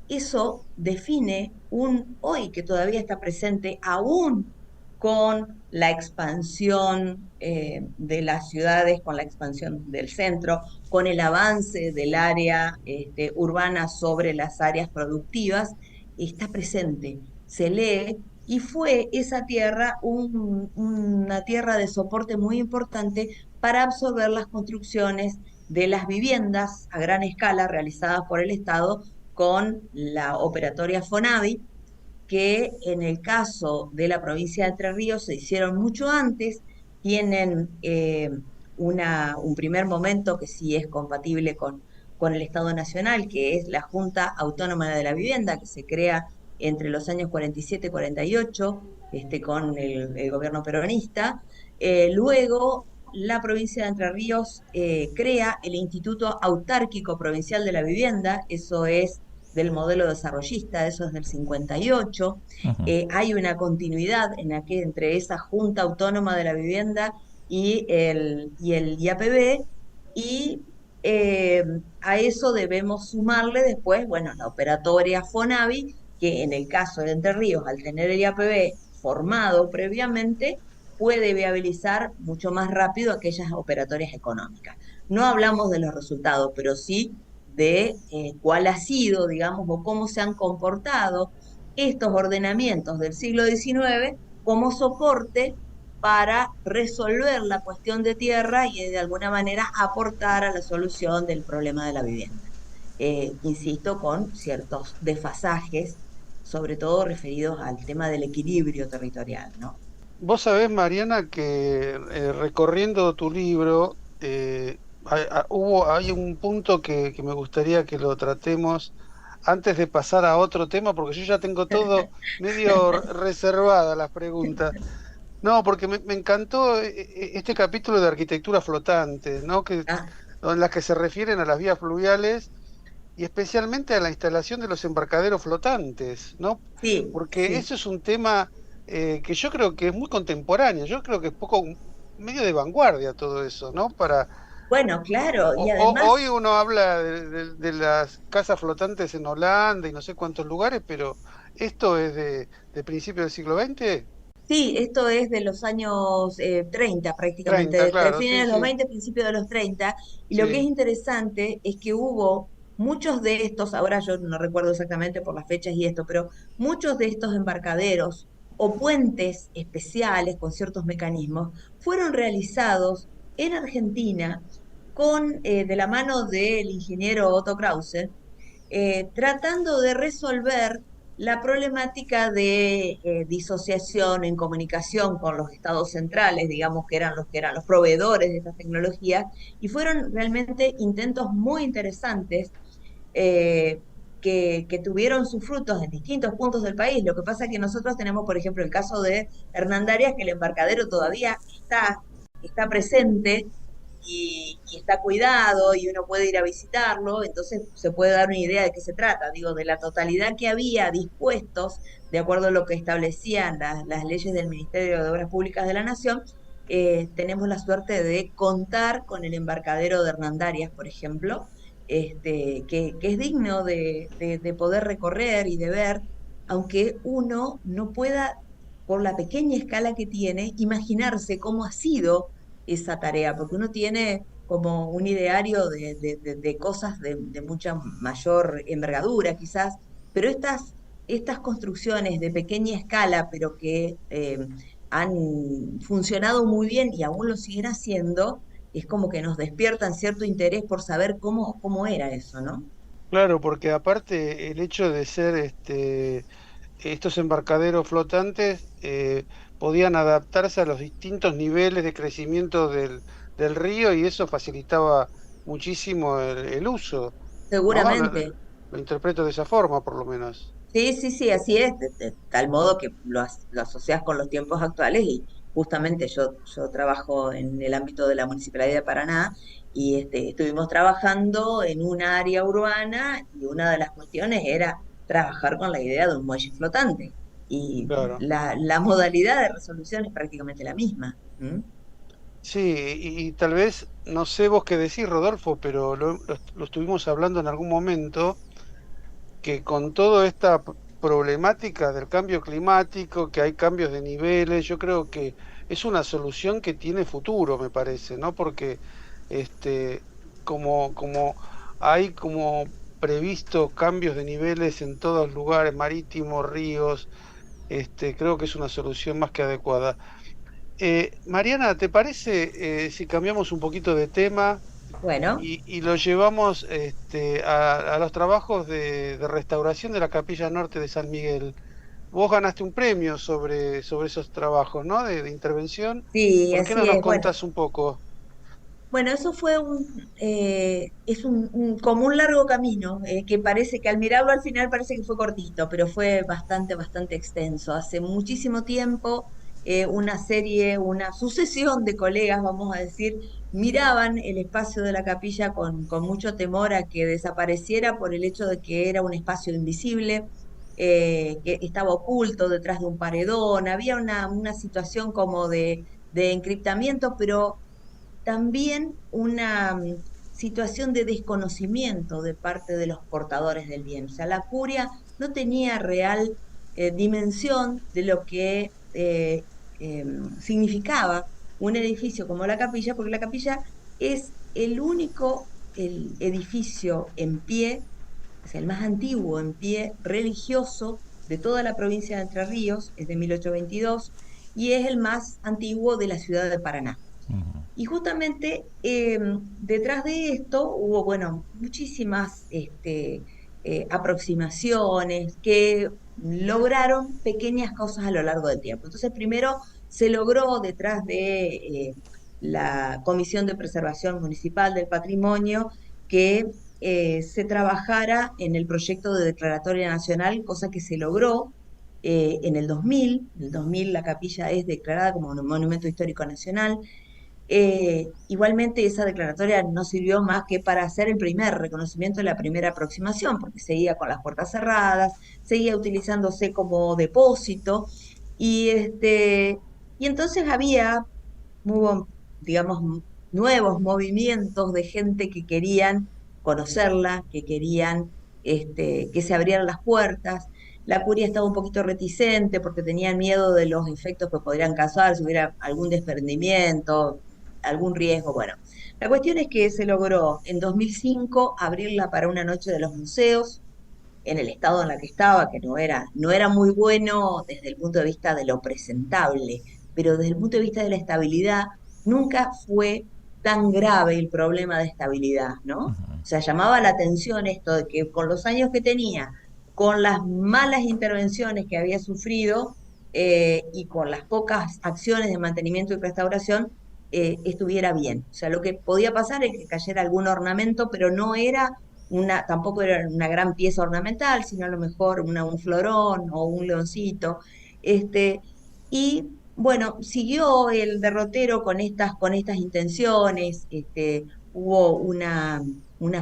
D: eso define un hoy que todavía está presente aún con la expansión de las ciudades, con la expansión del centro, con el avance del área urbana sobre las áreas productivas, está presente, se lee, y fue esa tierra una tierra de soporte muy importante para absorber las construcciones de las viviendas a gran escala realizadas por el Estado con la operatoria Fonavi, que en el caso de la provincia de Entre Ríos se hicieron mucho antes, tienen un primer momento que sí es compatible con el Estado Nacional, que es la Junta Autónoma de la Vivienda, que se crea entre los años 47 y 48, con el gobierno peronista. Luego, la provincia de Entre Ríos crea el Instituto Autárquico Provincial de la Vivienda, eso es del modelo desarrollista, eso es del 58.
A: Ujú.
D: Hay una continuidad entre esa Junta Autónoma de la Vivienda y el IAPB, y a eso debemos sumarle después, bueno, la operatoria Fonavi, que en el caso de Entre Ríos, al tener el IAPB formado previamente, puede viabilizar mucho más rápido aquellas operatorias económicas. No hablamos de los resultados, pero sí de cuál ha sido, digamos, o cómo se han comportado estos ordenamientos del siglo XIX como soporte para resolver la cuestión de tierra y de alguna manera aportar a la solución del problema de la vivienda. Insisto, con ciertos desfasajes, sobre todo referidos al tema del equilibrio territorial, ¿no?
B: Vos sabés, Mariana, que recorriendo tu libro, hay un punto que me gustaría que lo tratemos antes de pasar a otro tema, porque yo ya tengo todo medio reservada las preguntas. No, porque me encantó este capítulo de arquitectura flotante, ¿no?
D: Ah,
B: En las que se refieren a las vías fluviales y especialmente a la instalación de los embarcaderos flotantes, ¿no?
D: sí,
B: Porque
D: sí.
B: eso es un tema que yo creo que es muy contemporáneo, yo creo que es poco medio de vanguardia todo eso, ¿no?
D: Bueno, claro, y además,
B: Hoy uno habla de las casas flotantes en Holanda y no sé cuántos lugares, pero esto es de principios del siglo XX.
D: sí, esto es de los años 30 prácticamente,
B: 30,
D: de
B: claro,
D: fines
B: sí,
D: de los
B: sí,
D: 20, principios de los 30, y lo que es
B: sí.
D: interesante es que hubo muchos de estos, ahora yo no recuerdo exactamente por las fechas y esto, pero muchos de estos embarcaderos o puentes especiales con ciertos mecanismos fueron realizados en Argentina de la mano del ingeniero Otto Krause, tratando de resolver la problemática de disociación en comunicación con los estados centrales, digamos que eran los proveedores de estas tecnologías, y fueron realmente intentos muy interesantes eh, que tuvieron sus frutos en distintos puntos del país. Lo que pasa es que nosotros tenemos, por ejemplo, el caso de Hernandarias, que el embarcadero todavía está presente y está cuidado y uno puede ir a visitarlo, entonces se puede dar una idea de qué se trata, digo, de la totalidad que había dispuestos, de acuerdo a lo que establecían las leyes del Ministerio de Obras Públicas de la Nación. Tenemos la suerte de contar con el embarcadero de Hernandarias, por ejemplo, que es digno de poder recorrer y de ver, aunque uno no pueda, por la pequeña escala que tiene, imaginarse cómo ha sido esa tarea, porque uno tiene como un ideario de cosas de mucha mayor envergadura quizás, pero estas construcciones de pequeña escala, pero que han funcionado muy bien y aún lo siguen haciendo, es como que nos despiertan cierto interés por saber cómo era eso, ¿no?
B: Claro, porque aparte el hecho de ser estos embarcaderos flotantes podían adaptarse a los distintos niveles de crecimiento del río y eso facilitaba muchísimo el uso, ¿no?
D: Seguramente.
B: Lo interpreto de esa forma, por lo menos.
D: Sí, sí, sí, así es, de tal modo que lo asocias con los tiempos actuales y justamente yo trabajo en el ámbito de la Municipalidad de Paraná y estuvimos trabajando en un área urbana y una de las cuestiones era trabajar con la idea de un muelle flotante y
B: Claro.
D: la modalidad de resolución es prácticamente la misma. ¿M?
B: Sí, y tal vez, no sé vos qué decís, Rodolfo, pero lo estuvimos hablando en algún momento, que con toda esta problemática del cambio climático, que hay cambios de niveles, yo creo que es una solución que tiene futuro, me parece, ¿no? Porque este, como hay como previsto cambios de niveles en todos los lugares, marítimos, ríos, creo que es una solución más que adecuada. Mariana, ¿te parece si cambiamos un poquito de tema
D: Bueno.
B: y lo llevamos a los trabajos de restauración de la Capilla Norte de San Miguel? Vos ganaste un premio sobre esos trabajos, ¿no? De intervención.
D: Sí,
B: ¿Por qué no
D: así
B: nos
D: es. Bueno,
B: contás un poco?
D: bueno, eso fue es como un largo camino, que parece que al mirarlo al final parece que fue cortito, pero fue bastante, bastante extenso. Hace muchísimo tiempo, una sucesión de colegas, vamos a decir, miraban el espacio de la capilla con mucho temor a que desapareciera por el hecho de que era un espacio invisible, que estaba oculto detrás de un paredón. Había una situación como de encriptamiento, pero también una situación de desconocimiento de parte de los portadores del bien. O sea, la curia no tenía real dimensión de lo que significaba un edificio como la capilla, porque la capilla es el edificio en pie, o sea, el más antiguo en pie religioso de toda la provincia de Entre Ríos, es de 1822, y es el más antiguo de la ciudad de Paraná. Y justamente detrás de esto hubo, bueno, muchísimas aproximaciones que lograron pequeñas cosas a lo largo del tiempo. Entonces, primero se logró detrás de la Comisión de Preservación Municipal del Patrimonio que se trabajara en el proyecto de declaratoria nacional, cosa que se logró en el 2000. En el 2000 la capilla es declarada como un monumento histórico nacional. Igualmente esa declaratoria no sirvió más que para hacer el primer reconocimiento de la primera aproximación, porque seguía con las puertas cerradas, seguía utilizándose como depósito, y, y entonces hubo, digamos, nuevos movimientos de gente que querían conocerla, que querían que se abrieran las puertas. La curia estaba un poquito reticente porque tenían miedo de los efectos que podrían causar si hubiera algún desprendimiento, algún riesgo. Bueno, la cuestión es que se logró en 2005 abrirla para una noche de los museos en el estado en la que estaba, que no era muy bueno desde el punto de vista de lo presentable, pero desde el punto de vista de la estabilidad, nunca fue tan grave el problema de estabilidad, ¿no? O sea, llamaba la atención esto de que con los años que tenía, con las malas intervenciones que había sufrido y con las pocas acciones de mantenimiento y restauración, estuviera bien. O sea, lo que podía pasar es que cayera algún ornamento, pero no era tampoco era una gran pieza ornamental, sino a lo mejor un florón o un leoncito. Este, y bueno, siguió el derrotero con estas intenciones. Hubo una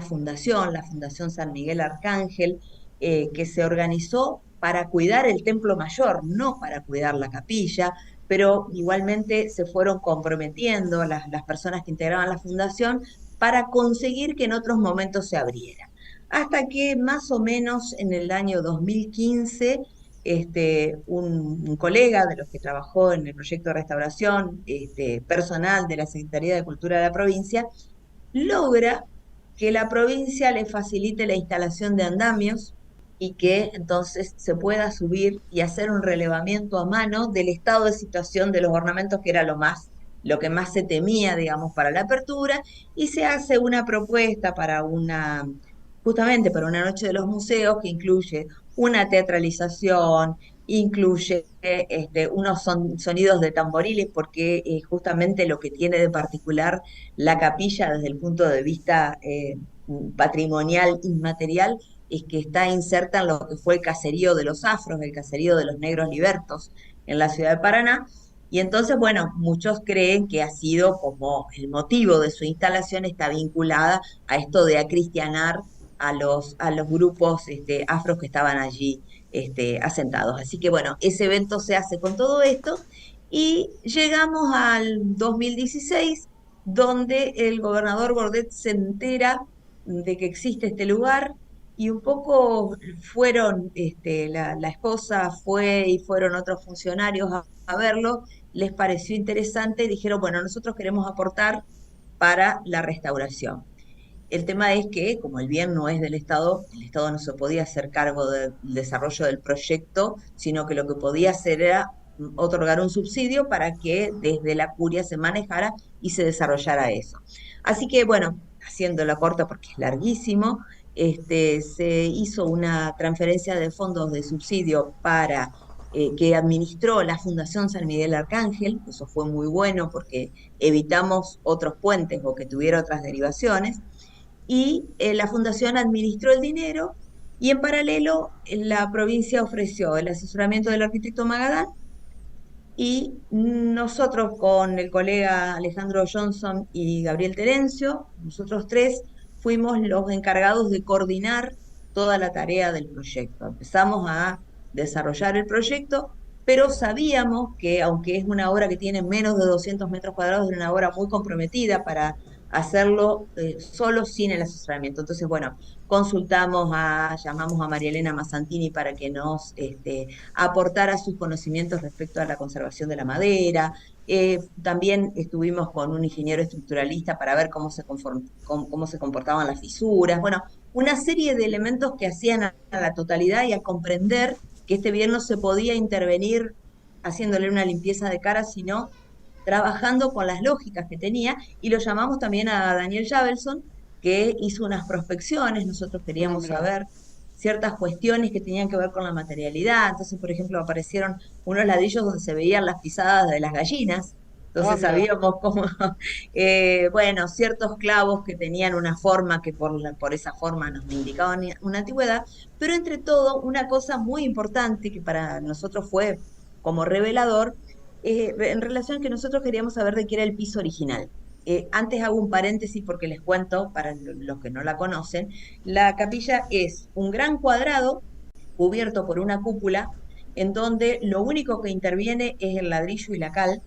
D: fundación, la Fundación San Miguel Arcángel, que se organizó para cuidar el templo mayor, no para cuidar la capilla, pero igualmente se fueron comprometiendo las personas que integraban la fundación para conseguir que en otros momentos se abriera. Hasta que más o menos en el año 2015, un colega de los que trabajó en el proyecto de restauración, personal de la Secretaría de Cultura de la provincia, logra que la provincia le facilite la instalación de andamios y que entonces se pueda subir y hacer un relevamiento a mano del estado de situación de los ornamentos, que era lo que más se temía, digamos, para la apertura, y se hace una propuesta justamente para una noche de los museos que incluye una teatralización, incluye unos sonidos de tamboriles, porque justamente lo que tiene de particular la capilla desde el punto de vista patrimonial inmaterial es que está inserta en lo que fue el caserío de los afros, el caserío de los negros libertos en la ciudad de Paraná. Y entonces, bueno, muchos creen que ha sido como el motivo de su instalación está vinculada a esto de acristianar a los grupos afros que estaban allí asentados. Así que bueno, ese evento se hace con todo esto y llegamos al 2016, donde el gobernador Bordet se entera de que existe este lugar y un poco fueron, la esposa fue y fueron otros funcionarios a verlo, les pareció interesante y dijeron, bueno, nosotros queremos aportar para la restauración. El tema es que, como el bien no es del Estado, el Estado no se podía hacer cargo del desarrollo del proyecto, sino que lo que podía hacer era otorgar un subsidio para que desde la curia se manejara y se desarrollara eso. Así que, bueno, haciéndolo corto porque es larguísimo, se hizo una transferencia de fondos de subsidio para que administró la Fundación San Miguel Arcángel. Eso fue muy bueno porque evitamos otros puentes o que tuviera otras derivaciones, y la fundación administró el dinero y en paralelo la provincia ofreció el asesoramiento del arquitecto Magadán y nosotros con el colega Alejandro Johnson y Gabriel Terencio, nosotros tres fuimos los encargados de coordinar toda la tarea del proyecto. Empezamos a desarrollar el proyecto, pero sabíamos que aunque es una obra que tiene menos de 200 metros cuadrados, era una obra muy comprometida para hacerlo solo sin el asesoramiento. Entonces, bueno, llamamos a María Elena Mazzantini para que nos aportara sus conocimientos respecto a la conservación de la madera. También estuvimos con un ingeniero estructuralista para ver cómo se comportaban las fisuras. Bueno, una serie de elementos que hacían a la totalidad y a comprender que este bien no se podía intervenir haciéndole una limpieza de cara, sino trabajando con las lógicas que tenía, y lo llamamos también a Daniel Javelson, que hizo unas prospecciones. Nosotros queríamos saber ciertas cuestiones que tenían que ver con la materialidad. Entonces, por ejemplo, aparecieron unos ladrillos donde se veían las pisadas de las gallinas. Entonces sabíamos cómo, bueno, ciertos clavos que tenían una forma que por esa forma nos indicaban una antigüedad, pero entre todo, una cosa muy importante que para nosotros fue como revelador, en relación a que nosotros queríamos saber de qué era el piso original. Antes hago un paréntesis porque les cuento, para los que no la conocen, la capilla es un gran cuadrado cubierto por una cúpula en donde lo único que interviene es el ladrillo y la cal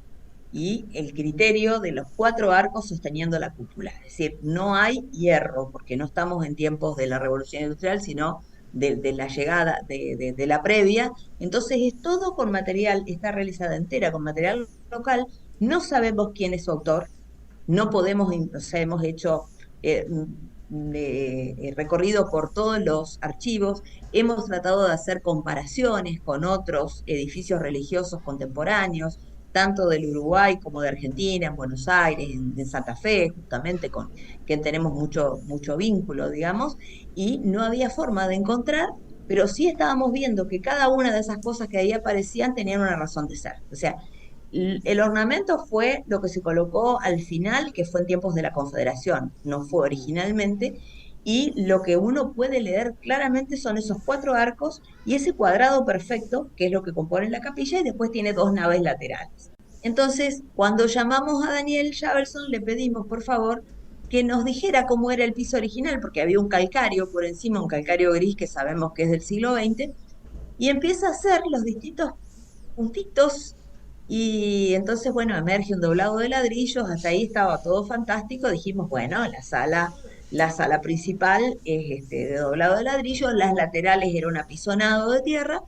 D: y el criterio de los 4 arcos sosteniendo la cúpula. Es decir, no hay hierro, porque no estamos en tiempos de la Revolución Industrial, sino de la llegada de la previa. Entonces es todo con material, está realizada entera con material local. No sabemos quién es su autor, no podemos, o sea, hemos hecho recorrido por todos los archivos, hemos tratado de hacer comparaciones con otros edificios religiosos contemporáneos, tanto del Uruguay como de Argentina, en Buenos Aires, en Santa Fe, justamente con quien tenemos mucho vínculo, digamos, y no había forma de encontrar, pero sí estábamos viendo que cada una de esas cosas que ahí aparecían tenían una razón de ser. O sea, el ornamento fue lo que se colocó al final, que fue en tiempos de la Confederación, no fue originalmente, y lo que uno puede leer claramente son esos 4 arcos y ese cuadrado perfecto, que es lo que compone la capilla, y después tiene 2 naves laterales. Entonces, cuando llamamos a Daniel Javelson, le pedimos, por favor, que nos dijera cómo era el piso original, porque había un calcario por encima, un calcario gris que sabemos que es del siglo XX, y empieza a hacer los distintos puntitos, y entonces, bueno, emerge un doblado de ladrillos. Hasta ahí estaba todo fantástico. Dijimos, bueno, la sala principal es de doblado de ladrillo, las laterales era un apisonado de tierra,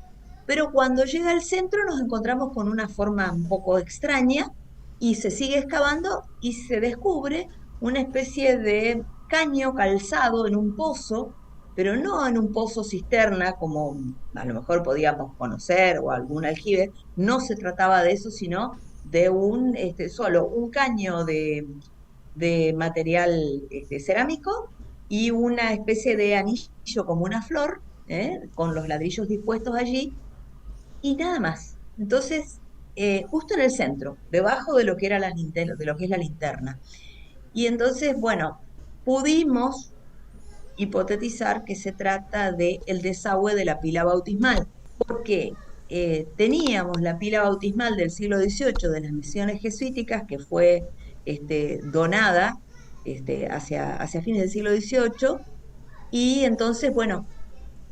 D: pero cuando llega al centro nos encontramos con una forma un poco extraña y se sigue excavando y se descubre una especie de caño calzado en un pozo, pero no en un pozo cisterna como a lo mejor podíamos conocer o algún aljibe. No se trataba de eso, sino de solo un caño de material cerámico y una especie de anillo como una flor, con los ladrillos dispuestos allí, y nada más. Entonces, justo en el centro, debajo de lo que era de lo que es la linterna. Y entonces, bueno, pudimos hipotetizar que se trata del desagüe de la pila bautismal, porque teníamos la pila bautismal del siglo XVIII de las misiones jesuíticas, que fue donada hacia fines del siglo XVIII, y entonces, bueno,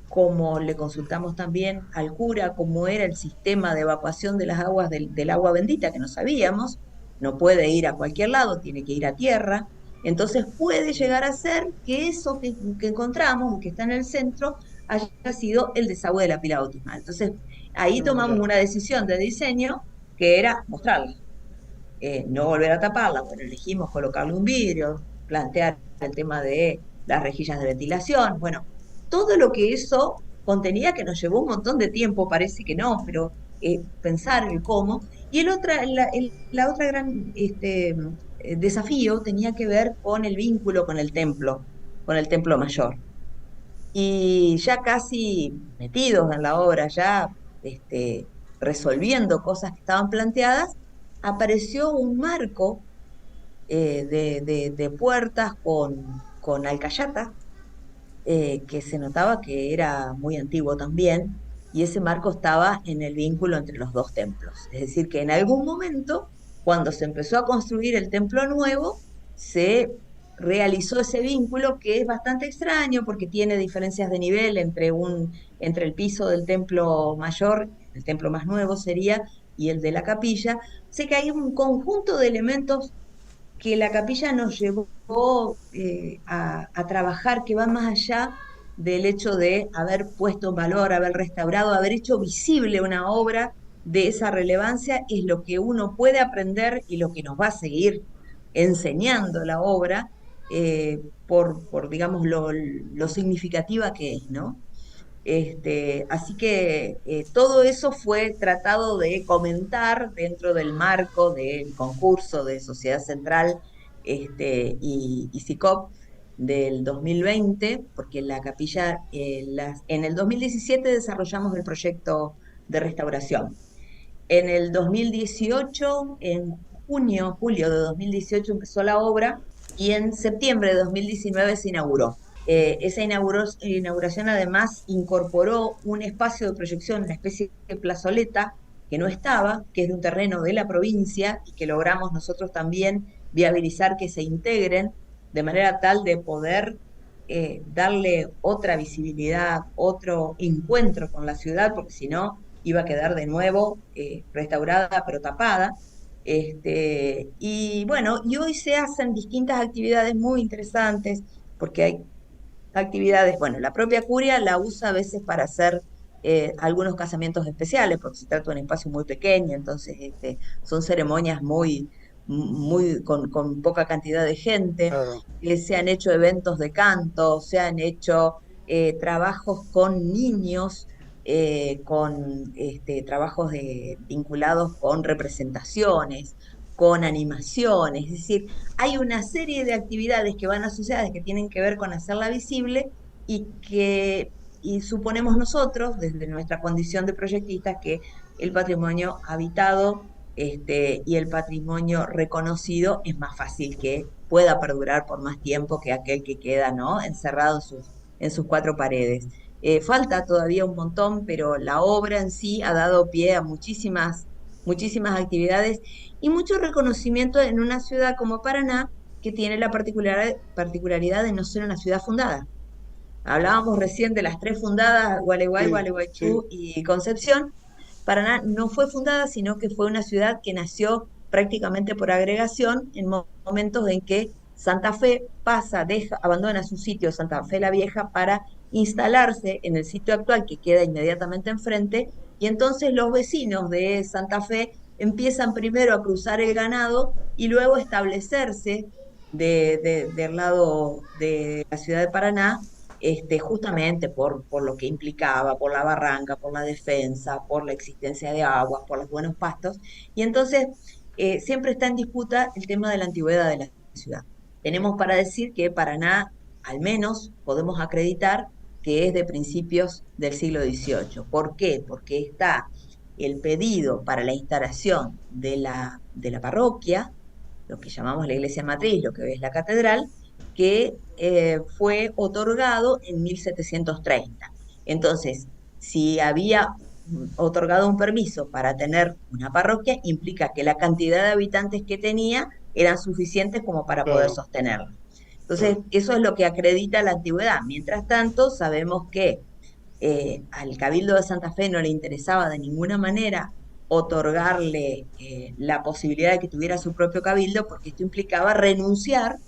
D: como le consultamos también al cura cómo era el sistema de evacuación de las aguas del agua bendita, que no sabíamos, no puede ir a cualquier lado, tiene que ir a tierra, entonces puede llegar a ser que eso que encontramos, que está en el centro, haya sido el desagüe de la pila bautismal. Entonces, ahí tomamos una decisión de diseño que era mostrarla, no volver a taparla. Bueno, elegimos colocarle un vidrio, plantear el tema de las rejillas de ventilación, bueno, todo lo que eso contenía, que nos llevó un montón de tiempo, parece que no, pero pensar el cómo. Y la otra gran desafío tenía que ver con el vínculo con el templo mayor. Y ya casi metidos en la obra, ya resolviendo cosas que estaban planteadas, apareció un marco de puertas con alcayata, que se notaba que era muy antiguo también, y ese marco estaba en el vínculo entre los dos templos. Es decir, que en algún momento, cuando se empezó a construir el templo nuevo, se realizó ese vínculo, que es bastante extraño porque tiene diferencias de nivel entre el piso del templo mayor, el templo más nuevo sería, y el de la capilla. Sé que hay un conjunto de elementos que la capilla nos llevó a trabajar, que van más allá del hecho de haber puesto en valor, haber restaurado, haber hecho visible una obra de esa relevancia, es lo que uno puede aprender y lo que nos va a seguir enseñando la obra, digamos, lo significativa que es, ¿no? Así que todo eso fue tratado de comentar dentro del marco del concurso de Sociedad Central y SICOP del 2020, porque la capilla, en el 2017 desarrollamos el proyecto de restauración. En el 2018, en julio de 2018 empezó la obra, y en septiembre de 2019 se inauguró. Esa inauguración además incorporó un espacio de proyección, una especie de plazoleta que no estaba, que es de un terreno de la provincia, y que logramos nosotros también viabilizar que se integren de manera tal de poder darle otra visibilidad, otro encuentro con la ciudad, porque si no iba a quedar de nuevo restaurada pero tapada. Y bueno, y hoy se hacen distintas actividades muy interesantes, porque hay actividades, bueno, la propia curia la usa a veces para hacer algunos casamientos especiales, porque se trata de un espacio muy pequeño, entonces son ceremonias con poca cantidad de gente.
B: Claro.
D: Se han hecho eventos de canto, se han hecho trabajos con niños, con trabajos vinculados con representaciones, con animaciones, es decir, hay una serie de actividades que van asociadas, que tienen que ver con hacerla visible, y suponemos nosotros, desde nuestra condición de proyectistas, que el patrimonio habitado y el patrimonio reconocido es más fácil que pueda perdurar por más tiempo que aquel que queda, ¿no?, encerrado en sus cuatro paredes. Falta todavía un montón, pero la obra en sí ha dado pie a muchísimas actividades y mucho reconocimiento en una ciudad como Paraná, que tiene la particularidad de no ser una ciudad fundada. Hablábamos recién de las tres fundadas, Gualeguay,
B: Sí,
D: Gualeguaychú y Concepción. Paraná no fue fundada, sino que fue una ciudad que nació prácticamente por agregación en momentos en que Santa Fe abandona su sitio, Santa Fe la Vieja, para instalarse en el sitio actual que queda inmediatamente enfrente, y entonces los vecinos de Santa Fe empiezan primero a cruzar el ganado y luego a establecerse del lado de la ciudad de Paraná, justamente por lo que implicaba, por la barranca, por la defensa, por la existencia de aguas, por los buenos pastos, y entonces siempre está en disputa el tema de la antigüedad de la ciudad. Tenemos para decir que Paraná, al menos podemos acreditar que es de principios del siglo XVIII. ¿Por qué? Porque está el pedido para la instalación de la parroquia, lo que llamamos la iglesia matriz, lo que es la catedral, que fue otorgado en 1730. Entonces, si había otorgado un permiso para tener una parroquia, implica que la cantidad de habitantes que tenía eran suficientes como para poder
B: Claro,
D: sostenerla. Entonces,
B: claro.
D: eso es lo que acredita la antigüedad. Mientras tanto, sabemos que al Cabildo de Santa Fe no le interesaba de ninguna manera otorgarle la posibilidad de que tuviera su propio cabildo, porque esto implicaba renunciar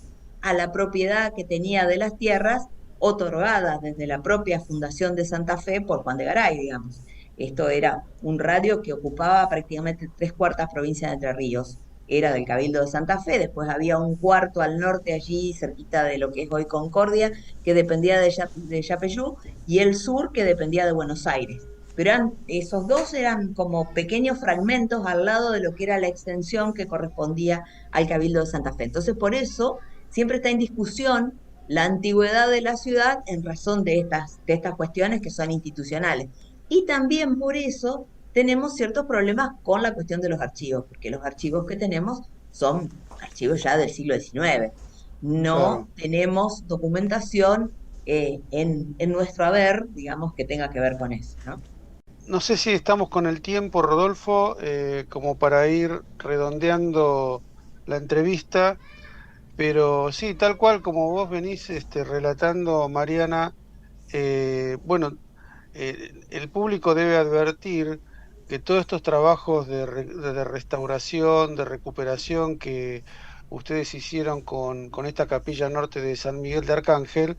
D: a la propiedad que tenía de las tierras otorgadas desde la propia fundación de Santa Fe por Juan de Garay, digamos. Esto era un radio que ocupaba prácticamente 3/4 provincia de Entre Ríos. Era del Cabildo de Santa Fe, después había un cuarto al norte allí, cerquita de lo que es hoy Concordia, que dependía de Yapeyú, y el sur que dependía de Buenos Aires. Pero esos dos eran como pequeños fragmentos al lado de lo que era la extensión que correspondía al Cabildo de Santa Fe. Entonces, por eso siempre está en discusión la antigüedad de la ciudad en razón de estas cuestiones que son institucionales. Y también por eso tenemos ciertos problemas con la cuestión de los archivos, porque los archivos que tenemos son archivos ya del siglo XIX.
B: Claro.
D: No tenemos documentación en nuestro haber, digamos, que tenga que ver con eso, ¿no?
B: No sé si estamos con el tiempo, Rodolfo, como para ir redondeando la entrevista, pero sí, tal cual como vos venís relatando, Mariana, bueno, el público debe advertir que todos estos trabajos de restauración, de recuperación que ustedes hicieron con esta capilla norte de San Miguel de Arcángel,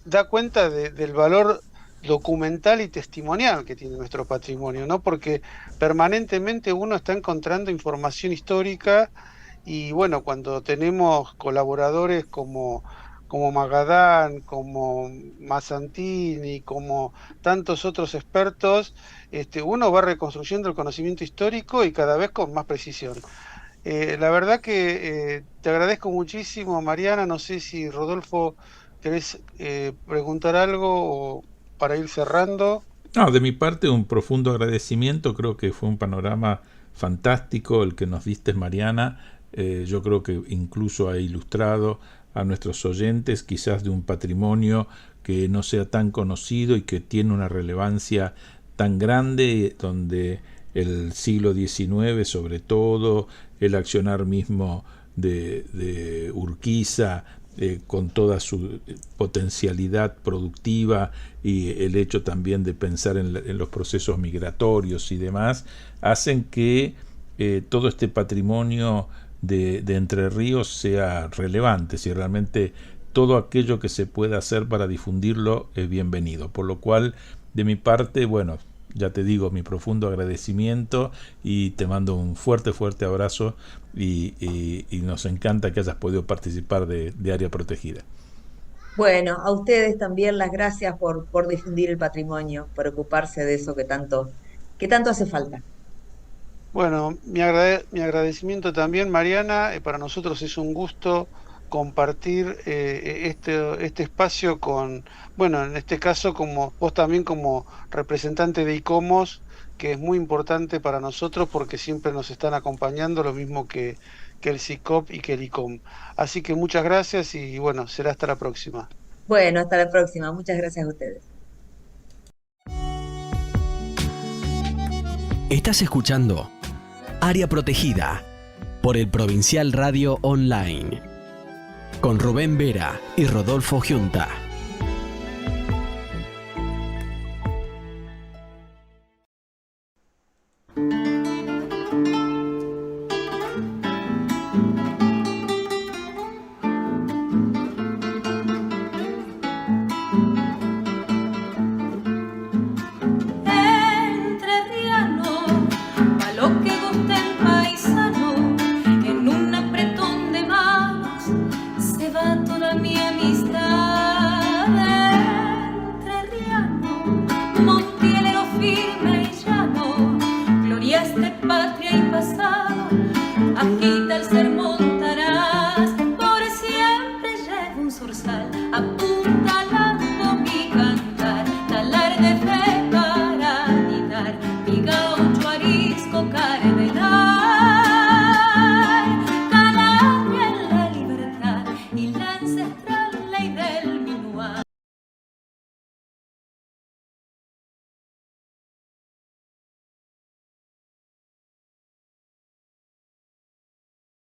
B: da cuenta del valor documental y testimonial que tiene nuestro patrimonio, ¿no? Porque permanentemente uno está encontrando información histórica y bueno, cuando tenemos colaboradores como Magadán, como Mazzantini, como tantos otros expertos, uno va reconstruyendo el conocimiento histórico y cada vez con más precisión. La verdad que te agradezco muchísimo, Mariana. No sé si Rodolfo querés preguntar algo o para ir cerrando.
A: No, de mi parte un profundo agradecimiento, creo que fue un panorama fantástico el que nos diste, Mariana. Yo creo que incluso ha ilustrado a nuestros oyentes quizás de un patrimonio que no sea tan conocido y que tiene una relevancia tan grande, donde el siglo XIX, sobre todo el accionar mismo de Urquiza, con toda su potencialidad productiva y el hecho también de pensar en los procesos migratorios y demás, hacen que todo este patrimonio de Entre Ríos sea relevante, si realmente todo aquello que se pueda hacer para difundirlo es bienvenido. Por lo cual, de mi parte, bueno, ya te digo, mi profundo agradecimiento y te mando un fuerte abrazo y nos encanta que hayas podido participar de Área Protegida.
D: Bueno, a ustedes también las gracias por difundir el patrimonio, por ocuparse de eso que tanto hace falta.
B: Bueno, mi agradecimiento también, Mariana. Para nosotros es un gusto compartir este espacio con, bueno, en este caso como vos también como representante de ICOMOS, que es muy importante para nosotros porque siempre nos están acompañando, lo mismo que el SICOP y que el ICOM. Así que muchas gracias y bueno, será hasta la próxima.
D: Bueno, hasta la próxima. Muchas gracias a ustedes.
C: Estás escuchando Área Protegida por el Provincial Radio Online con Rubén Vera y Rodolfo Giunta.
E: Agita el sermón